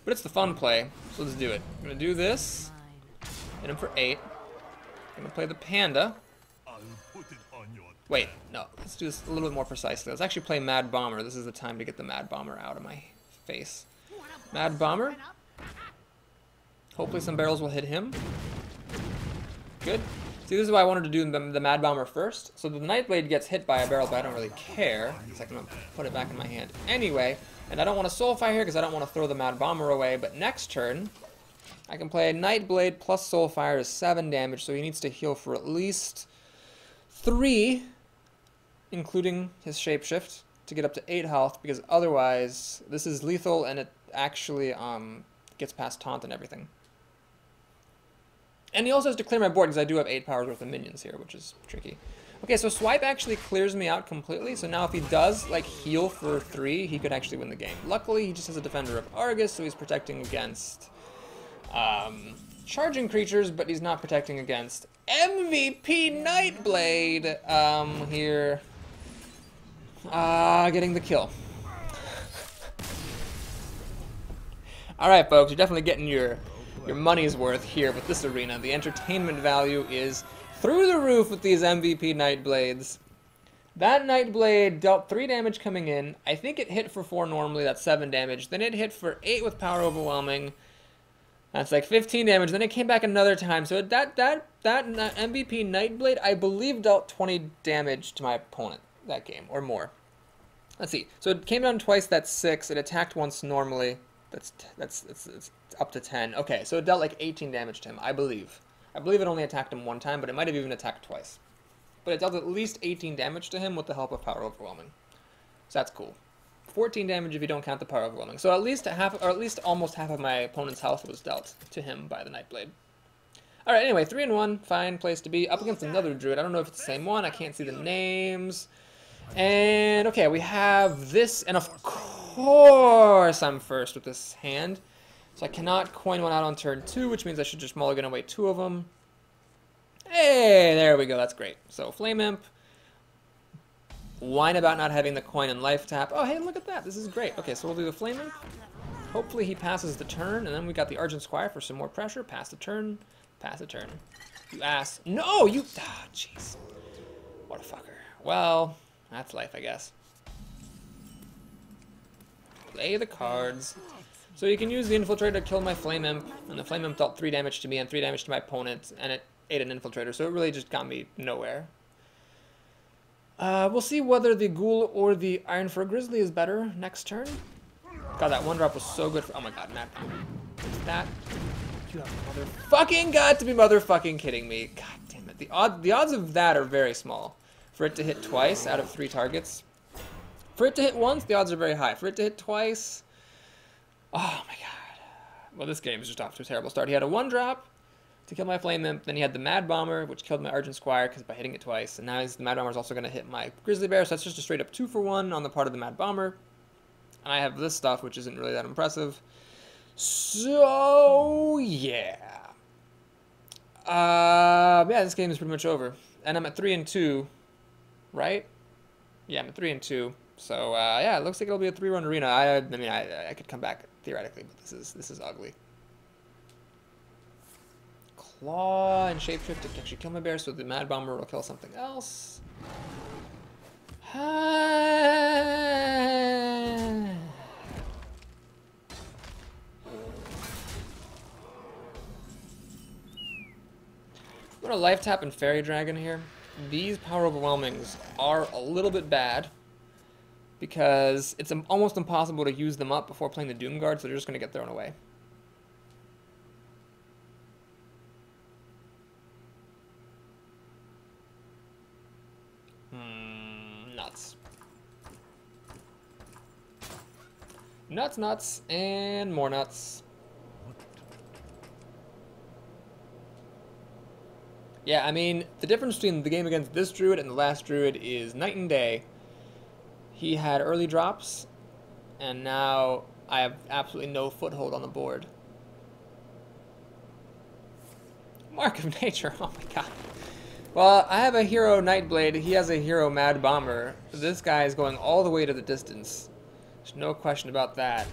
but it's the fun play, so let's do it. I'm going to do this, hit him for 8. I'm going to play the Panda. Wait, no, let's do this a little bit more precisely. Let's actually play Mad Bomber. This is the time to get the Mad Bomber out of my face. Mad Bomber. Hopefully some barrels will hit him. Good. See, this is why I wanted to do the Mad Bomber first. So the Nightblade gets hit by a barrel, but I don't really care, because I can put it back in my hand anyway. And I don't want to Soulfire here, because I don't want to throw the Mad Bomber away. But next turn, I can play a Nightblade plus Soulfire is 7 damage, so he needs to heal for at least 3, including his Shapeshift, to get up to 8 health, because otherwise, this is lethal, and it actually gets past Taunt and everything. And he also has to clear my board, because I do have 8 powers worth of minions here, which is tricky. Okay, so Swipe actually clears me out completely, so now if he does, like, heal for 3, he could actually win the game. Luckily, he just has a Defender of Argus, so he's protecting against charging creatures, but he's not protecting against MVP Nightblade here. Getting the kill. Alright, folks, you're definitely getting your money's worth here with this arena. The entertainment value is through the roof with these MVP Nightblades. That Nightblade dealt 3 damage coming in. I think it hit for 4 normally, that's 7 damage. Then it hit for 8 with Power Overwhelming. That's like 15 damage. Then it came back another time. So that MVP Nightblade, I believe, dealt 20 damage to my opponent that game, or more. Let's see. So it came down twice, that's 6. It attacked once normally. It's up to 10. Okay, so it dealt like 18 damage to him, I believe. I believe it only attacked him 1 time, but it might have even attacked twice. But it dealt at least 18 damage to him with the help of Power Overwhelming. So that's cool. 14 damage if you don't count the Power Overwhelming. So at least half, or at least almost half of my opponent's health was dealt to him by the Nightblade. Alright, anyway, 3-1, fine place to be. Up against another Druid. I don't know if it's the same one. I can't see the names. And, okay, we have this, and of course I'm first with this hand. So I cannot coin one out on turn 2, which means I should just mulligan away 2 of them. Hey, there we go, that's great. So Flame Imp, whine about not having the coin and life tap. Oh, hey, look at that. This is great. Okay, so we'll do the Flame Imp. Hopefully he passes the turn, and then we got the Argent Squire for some more pressure. Pass the turn. Pass the turn. You ass. No, you... Ah, jeez. What a fucker. Well, that's life, I guess. Play the cards. So you can use the Infiltrator to kill my Flame Imp, and the Flame Imp dealt 3 damage to me and 3 damage to my opponent, and it ate an Infiltrator, so it really just got me nowhere. We'll see whether the Ghoul or the Iron Fur Grizzly is better next turn. God, that 1-drop was so good for... Oh my god, Matt. What's that? You have motherfucking got to be motherfucking kidding me. God damn it. The odds of that are very small. For it to hit twice out of 3 targets. For it to hit once, the odds are very high. For it to hit twice... Oh my god. Well, this game is just off to a terrible start. He had a 1-drop to kill my Flame Imp. Then he had the Mad Bomber, which killed my Argent Squire because by hitting it twice. And now the Mad Bomber is also going to hit my Grizzly Bear. So that's just a straight up 2-for-1 on the part of the Mad Bomber. And I have this stuff, which isn't really that impressive. So, yeah. Yeah, this game is pretty much over. And I'm at 3-2, right? Yeah, I'm at 3-2. So, yeah, it looks like it'll be a 3-run arena. I mean, I could come back theoretically, but this is ugly. Claw and Shapeshift to actually kill my bear, so the Mad Bomber will kill something else. I'm gonna life tap and Fairy Dragon here. These Power Overwhelmings are a little bit bad because it's almost impossible to use them up before playing the Doom Guard, so they're just gonna get thrown away. Nuts. Nuts, nuts, and more nuts. Yeah, I mean, the difference between the game against this Druid and the last Druid is night and day. He had early drops, and now I have absolutely no foothold on the board. Mark of Nature, oh my god. Well, I have a hero Nightblade, he has a hero Mad Bomber. This guy is going all the way to the distance. There's no question about that.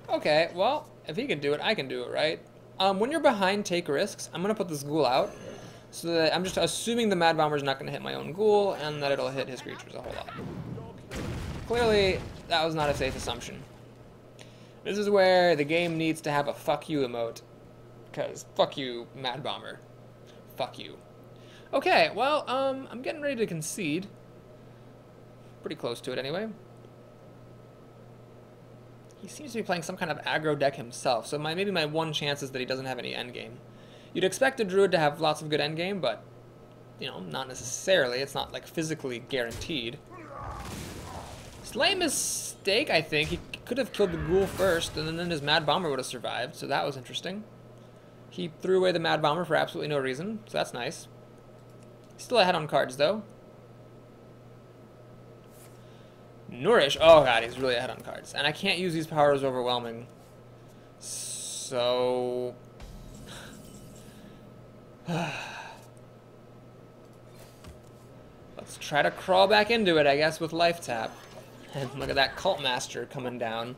Okay, well, if he can do it, I can do it, right? When you're behind, take risks. I'm going to put this Ghoul out. So that I'm just assuming the Mad Bomber is not going to hit my own Ghoul, and that it'll hit his creatures a whole lot. Clearly, that was not a safe assumption. This is where the game needs to have a fuck you emote. Because fuck you, Mad Bomber. Fuck you. Okay, well, I'm getting ready to concede. Pretty close to it anyway. He seems to be playing some kind of aggro deck himself, so maybe my one chance is that he doesn't have any endgame. You'd expect a Druid to have lots of good endgame, but, you know, not necessarily. It's not, like, physically guaranteed. Slay mistake, I think. He could have killed the Ghoul first, and then his Mad Bomber would have survived, so that was interesting. He threw away the Mad Bomber for absolutely no reason, so that's nice. Still ahead on cards, though. Nourish. Oh god, he's really ahead on cards. And I can't use these powers overwhelming. So... let's try to crawl back into it, I guess, with Life Tap. And look at that Cult Master coming down.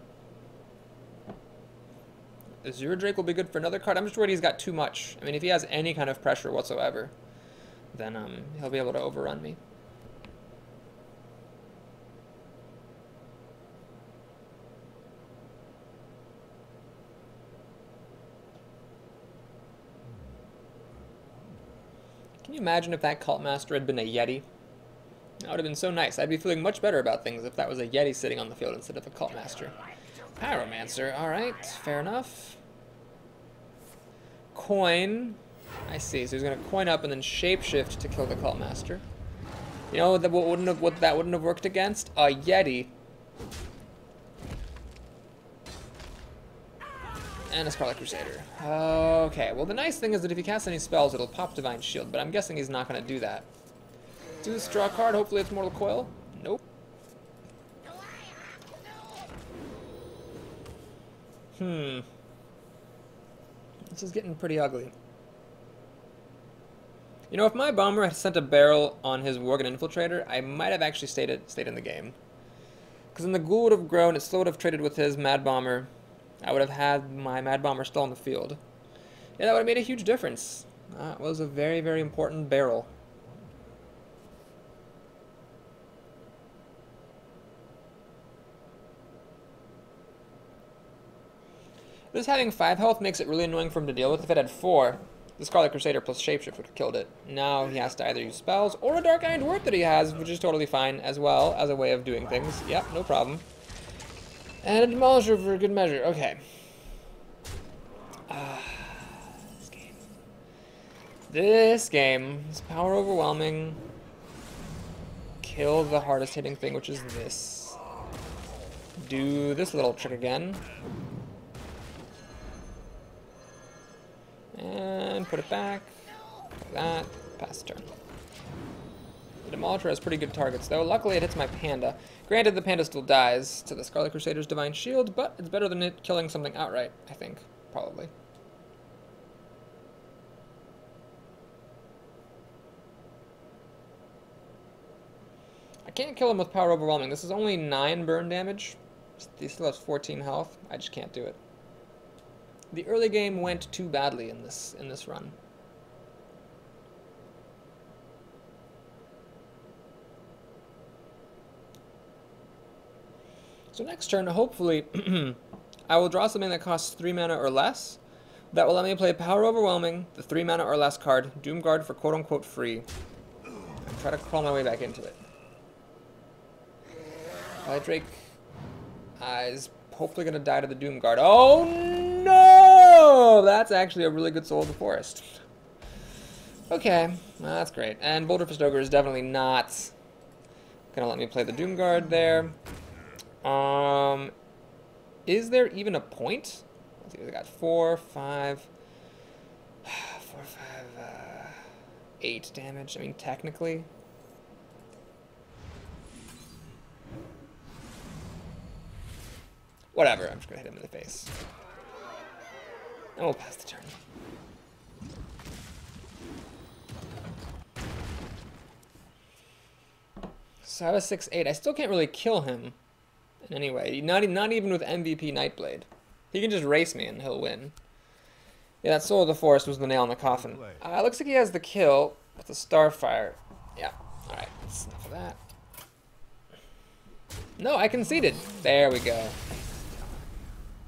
Azure Drake will be good for another card. I'm just worried he's got too much. I mean, if he has any kind of pressure whatsoever, then he'll be able to overrun me. Can you imagine if that Cult Master had been a Yeti? That would have been so nice. I'd be feeling much better about things if that was a Yeti sitting on the field instead of a Cult Master. Pyromancer, alright, fair enough. Coin. I see, so he's going to coin up and then shapeshift to kill the Cult Master. You know what that wouldn't have worked against? A Yeti. And a Scarlet Crusader. Okay, well the nice thing is that if he casts any spells, it'll pop Divine Shield, but I'm guessing he's not going to do that. Do this draw card, hopefully it's Mortal Coil. Nope. This is getting pretty ugly. You know, if my bomber had sent a barrel on his Worgen Infiltrator, I might have actually stayed in the game. Because then the ghoul would have grown, it still would have traded with his Mad Bomber. I would have had my Mad Bomber still on the field. Yeah, that would have made a huge difference. That was a very, very important barrel. Just having 5 health makes it really annoying for him to deal with. If it had 4, the Scarlet Crusader plus Shapeshift would have killed it. Now he has to either use spells or a Dark Iron Dwarf that he has, which is totally fine as well as a way of doing things. Yep, no problem. And a Demolisher for good measure. Okay. This game is power overwhelming. Kill the hardest hitting thing, which is this. Do this little trick again. And put it back. Like that. Pass the turn. The Demolisher has pretty good targets, though. Luckily, it hits my Panda. Granted, the Panda still dies to the Scarlet Crusader's Divine Shield, but it's better than it killing something outright, I think. Probably. I can't kill him with Power Overwhelming. This is only 9 burn damage. He still has 14 health. I just can't do it. The early game went too badly in this run. So next turn, hopefully, I will draw something that costs 3 mana or less. That will let me play Power Overwhelming, the 3 mana or less card, Doomguard for quote-unquote free, and try to crawl my way back into it. Drake is hopefully going to die to the Doomguard. Oh no! That's actually a really good Soul of the Forest. Okay, well, that's great. And Boulder Fist Ogre is definitely not going to let me play the Doomguard there. Is there even a point? Let's see, we got 4, 5, 8 damage. I mean, technically. Whatever, I'm just gonna hit him in the face. And we'll pass the turn. So I have a 6-8. I still can't really kill him in any way. Not even with MVP Nightblade. He can just race me and he'll win. Yeah, that Soul of the Forest was the nail in the coffin. Looks like he has the kill with the Starfire. Yeah, alright, that's enough of that. No, I conceded. There we go.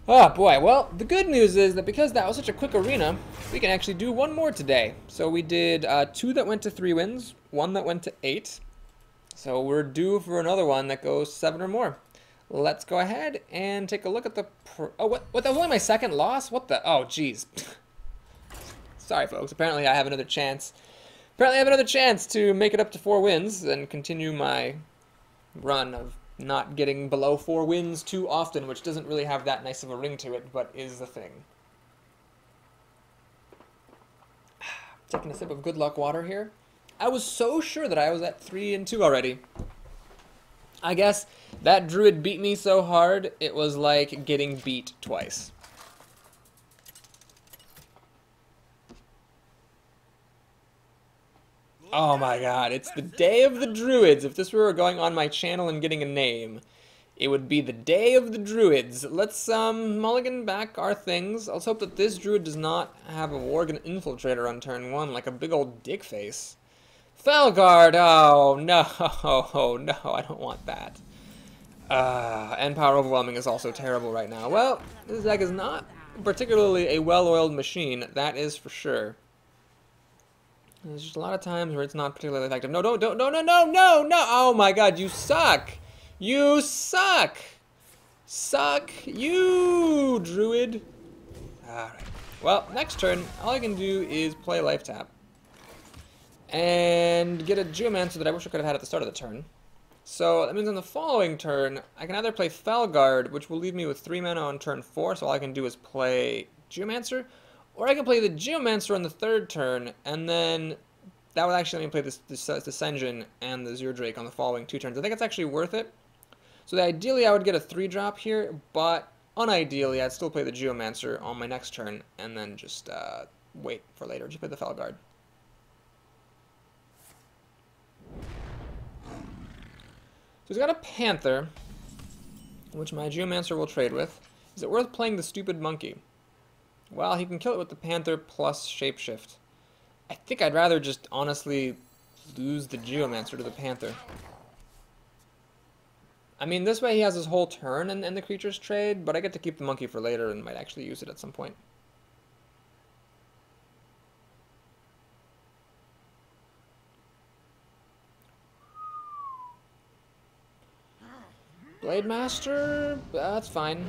Oh boy, well, the good news is that because that was such a quick arena, we can actually do one more today. So we did 2 that went to 3 wins, 1 that went to 8. So we're due for another one that goes 7 or more. Let's go ahead and take a look at the... Oh, what? That was only my 2nd loss? What the... Oh, jeez. Sorry, folks. Apparently I have another chance. Apparently I have another chance to make it up to 4 wins and continue my run of not getting below 4 wins too often, which doesn't really have that nice of a ring to it, but is the thing. Taking a sip of good luck water here. I was so sure that I was at 3-2 already. I guess that druid beat me so hard, it was like getting beat twice. Oh my god, it's the day of the druids. If this were going on my channel and getting a name, it would be the day of the druids. Let's mulligan back our things. Let's hope that this druid does not have a Worgen Infiltrator on turn 1 like a big old dick face. Felguard! Oh no, no, I don't want that. And Power Overwhelming is also terrible right now. Well, this deck is not particularly a well-oiled machine, that is for sure. There's just a lot of times where it's not particularly effective. No, no, no! Oh my god, you suck! You suck! Suck you, druid! Alright. Well, next turn, all I can do is play Life Tap. And get a Geomancer that I wish I could have had at the start of the turn. So that means on the following turn, I can either play Felguard, which will leave me with 3 mana on turn 4, so all I can do is play Geomancer, or I can play the Geomancer on the 3rd turn, and then that would actually let me play the Senjin and the Zero Drake on the following 2 turns. I think it's actually worth it. So ideally I would get a 3-drop here, but unideally I'd still play the Geomancer on my next turn, and then just wait for later. Just play the Felguard. he's got a Panther, which my Geomancer will trade with. Is it worth playing the stupid monkey? Well, he can kill it with the Panther plus Shapeshift. I think I'd rather just honestly lose the Geomancer to the Panther. I mean, this way he has his whole turn and the creatures trade, but I get to keep the monkey for later and might actually use it at some point. Blade Master, that's fine.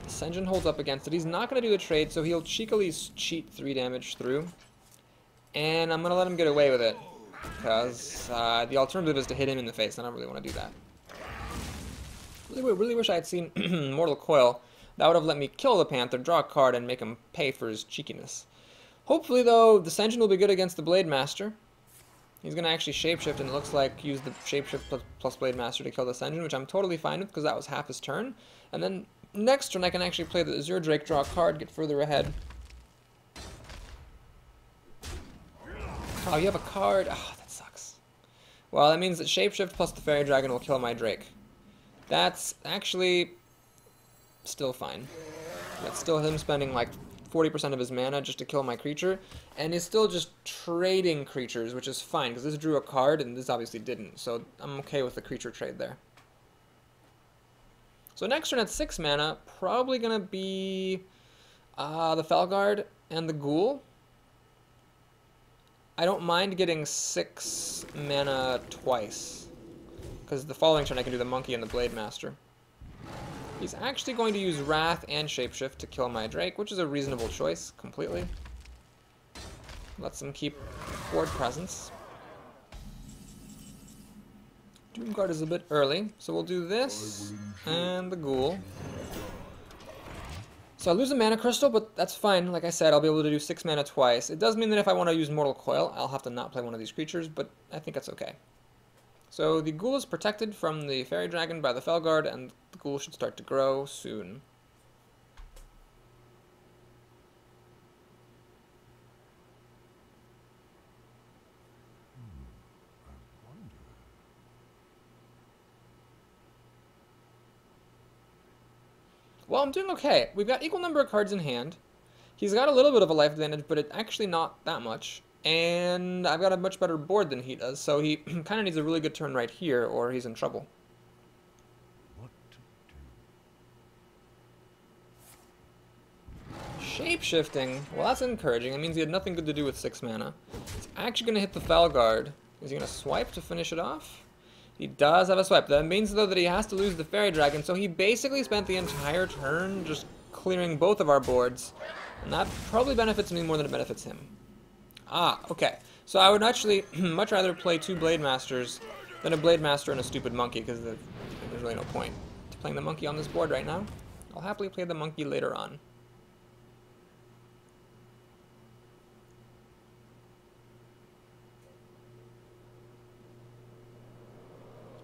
Sen'jin holds up against it. He's not going to do the trade, so he'll cheekily cheat 3 damage through. And I'm going to let him get away with it, because the alternative is to hit him in the face, and I don't really want to do that. Really wish I had seen Mortal Coil. That would have let me kill the Panther, draw a card, and make him pay for his cheekiness. Hopefully, though, the Sen'jin will be good against the Blade Master. He's going to actually Shapeshift, and it looks like use the Shapeshift plus Blade Master to kill the Sen'jin, which I'm totally fine with, because that was half his turn. And then next turn, I can actually play the Azure Drake, draw a card, get further ahead. Oh, you have a card? Oh, that sucks. Well, that means that Shapeshift plus the Fairy Dragon will kill my Drake. That's actually still fine. That's still him spending like 40% of his mana just to kill my creature, and he's still just trading creatures, which is fine, because this drew a card, and this obviously didn't, so I'm okay with the creature trade there. So next turn at 6 mana, probably going to be the Felguard and the Ghoul. I don't mind getting 6 mana twice, because the following turn I can do the Monkey and the Blade Master. He's actually going to use Wrath and Shapeshift to kill my Drake, which is a reasonable choice, completely. Lets him keep board presence. Doomguard is a bit early, so we'll do this, and the Ghoul. So I lose a mana crystal, but that's fine. Like I said, I'll be able to do 6 mana twice. It does mean that if I want to use Mortal Coil, I'll have to not play one of these creatures, but I think that's okay. So the Ghoul is protected from the Fairy Dragon by the Felguard, and the Ghoul should start to grow soon. Well, I'm doing okay. We've got equal number of cards in hand. He's got a little bit of a life advantage, but it's actually not that much. And I've got a much better board than he does, so he kind of needs a really good turn right here, or he's in trouble. What to do? Shapeshifting. Well, that's encouraging. It means he had nothing good to do with 6 mana. He's actually going to hit the Felguard. Is he going to swipe to finish it off? He does have a swipe. That means, though, that he has to lose the Fairy Dragon, so he basically spent the entire turn just clearing both of our boards, and that probably benefits me more than it benefits him. Ah, okay. So I would actually much rather play 2 Blade Masters than a Blade Master and a stupid Monkey, because there's really no point to playing the Monkey on this board right now. I'll happily play the Monkey later on.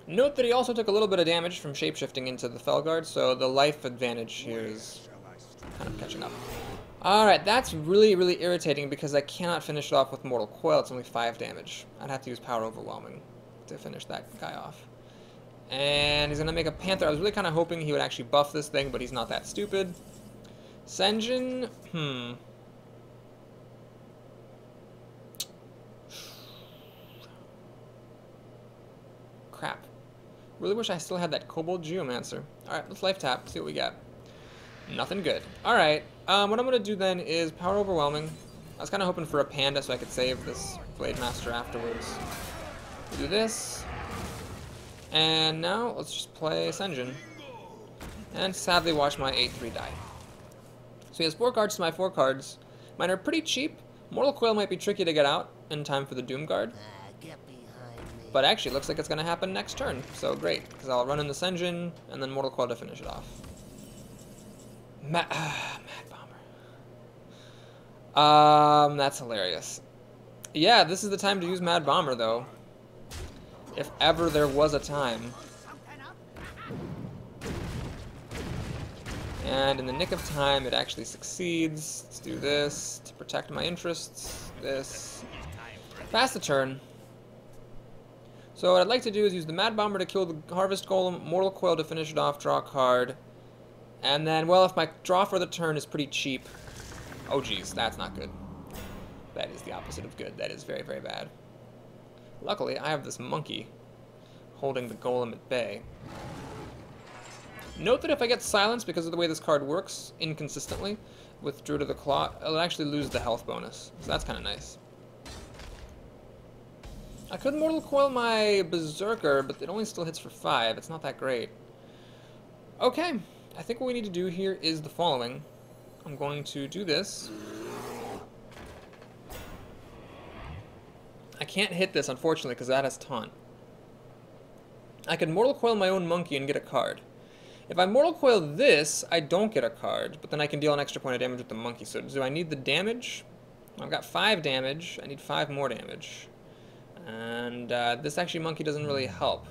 Note that he also took a little bit of damage from shapeshifting into the Felguard, so the life advantage here is kind of catching up. Alright, that's really, really irritating because I cannot finish it off with Mortal Coil. It's only 5 damage. I'd have to use Power Overwhelming to finish that guy off. And he's going to make a Panther. I was really kind of hoping he would actually buff this thing, but he's not that stupid. Sen'jin, Crap. Really wish I still had that Kobold Geomancer. Alright, let's life tap, see what we got. Nothing good. Alright, what I'm going to do then is Power Overwhelming. I was kind of hoping for a Panda so I could save this Blade Master afterwards. Do this. And now, let's just play Sen'jin. And sadly watch my 8-3 die. So he has 4 cards to my 4 cards. Mine are pretty cheap. Mortal Coil might be tricky to get out in time for the Doomguard. But actually, it looks like it's going to happen next turn. So great, because I'll run in the Sen'jin and then Mortal Coil to finish it off. Mad Bomber. That's hilarious. Yeah, this is the time to use Mad Bomber, though. If ever there was a time. And in the nick of time, it actually succeeds. Let's do this to protect my interests. This. Pass the turn. So what I'd like to do is use the Mad Bomber to kill the Harvest Golem, Mortal Coil to finish it off, draw a card, and then, well, if my draw for the turn is pretty cheap... Oh, geez, that's not good. That is the opposite of good. That is very, very bad. Luckily, I have this monkey holding the golem at bay. Note that if I get silenced because of the way this card works inconsistently with Druid of the Claw, I'll actually lose the health bonus. So that's kind of nice. I could Mortal Coil my Berserker, but it only still hits for 5. It's not that great. Okay, I think what we need to do here is the following. I'm going to do this. I can't hit this, unfortunately, because that has Taunt. I can Mortal Coil my own monkey and get a card. If I Mortal Coil this, I don't get a card, but then I can deal an extra point of damage with the monkey. So do I need the damage? I've got 5 damage. I need 5 more damage. And this actually monkey doesn't really help.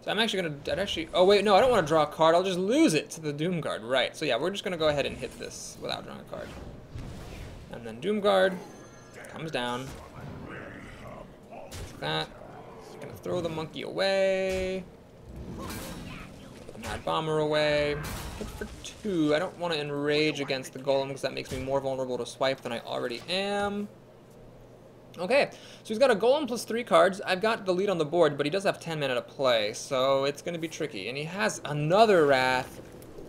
So I'm actually going to... Oh, wait, no, I don't want to draw a card. I'll just lose it to the Doomguard. Right, so yeah, we're just going to go ahead and hit this without drawing a card. And then Doomguard comes down. Like that. Going to throw the monkey away. Mad Bomber away. Hit for 2. I don't want to enrage against the golem because that makes me more vulnerable to swipe than I already am. Okay, so he's got a golem plus 3 cards. I've got the lead on the board, but he does have 10 mana to play, so it's going to be tricky. And he has another Wrath.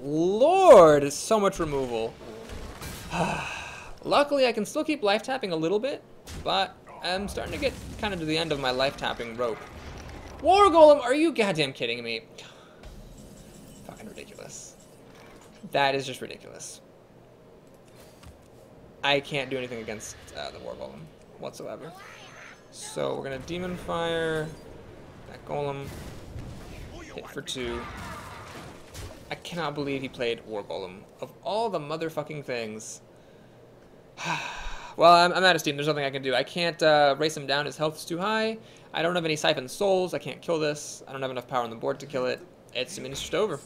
Lord, it's so much removal. Luckily, I can still keep life tapping a little bit, but I'm starting to get kind of to the end of my life tapping rope. War Golem, are you goddamn kidding me? Fucking ridiculous. That is just ridiculous. I can't do anything against the War Golem whatsoever. So we're gonna Demon Fire that Golem, hit for 2. I cannot believe he played War Golem. Of all the motherfucking things. Well, I'm out of steam. There's nothing I can do. I can't race him down. His health's too high. I don't have any Siphon Souls. I can't kill this. I don't have enough power on the board to kill it. It's just over.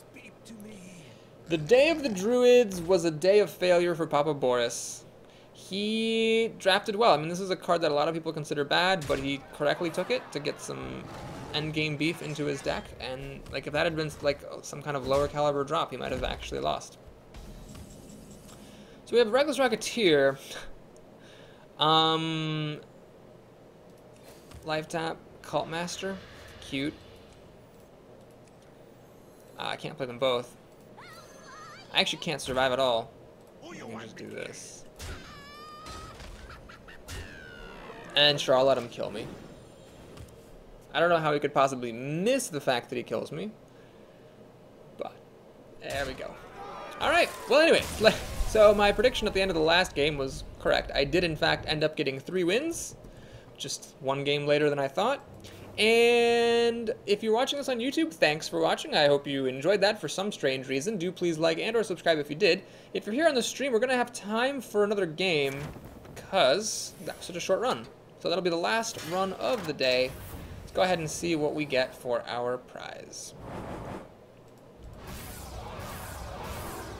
The Day of the Druids was a day of failure for Papa Boris. He drafted well. I mean, this is a card that a lot of people consider bad, but he correctly took it to get some endgame beef into his deck. And like, if that had been like some kind of lower caliber drop, he might have actually lost. So we have Reckless Rocketeer. Life tap, Cult Master, cute. I can't play them both. I actually can't survive at all. Let me just do this. And sure, I'll let him kill me. I don't know how he could possibly miss the fact that he kills me. But, there we go. Alright, well anyway, so my prediction at the end of the last game was correct. I did in fact end up getting 3 wins. Just 1 game later than I thought. And if you're watching this on YouTube, thanks for watching. I hope you enjoyed that for some strange reason. Do please like and or subscribe if you did. If you're here on the stream, we're going to have time for another game because that was such a short run. So that'll be the last run of the day. Let's go ahead and see what we get for our prize.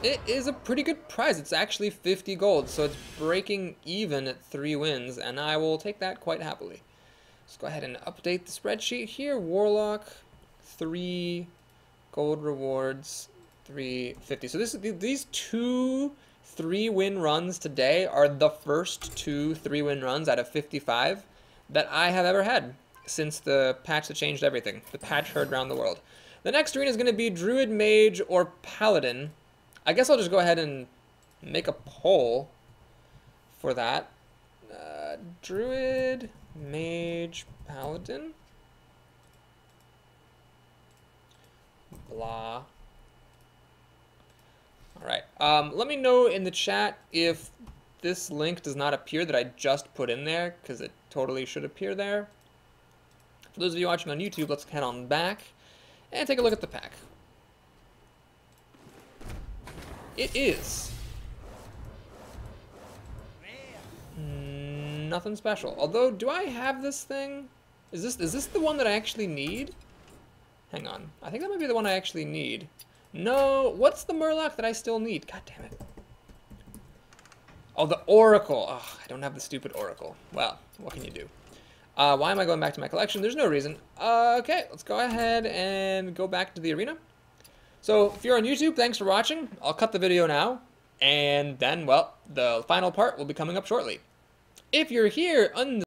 It is a pretty good prize. It's actually 50 gold, so it's breaking even at 3 wins, and I will take that quite happily. Let's go ahead and update the spreadsheet here. Warlock, 3 gold rewards, 350. So these 2 3-win runs today are the first 2 3-win runs out of 55 that I have ever had since the patch that changed everything. The patch heard around the world. The next arena is going to be Druid, Mage, or Paladin. I guess I'll just go ahead and make a poll for that. Druid, Mage, Paladin. Blah. Alright, let me know in the chat if this link does not appear that I just put in there, because it totally should appear there. For those of you watching on YouTube, let's head on back and take a look at the pack. It is nothing special. Although, do I have this thing? Is this the one that I actually need? Hang on. I think that might be the one I actually need. No, what's the Murloc that I still need? God damn it. Oh, the Oracle. Oh, I don't have the stupid Oracle. Well, what can you do? Why am I going back to my collection? There's no reason. Okay, let's go ahead and go back to the arena. So if you're on YouTube, thanks for watching. I'll cut the video now, and then, well, the final part will be coming up shortly. If you're here on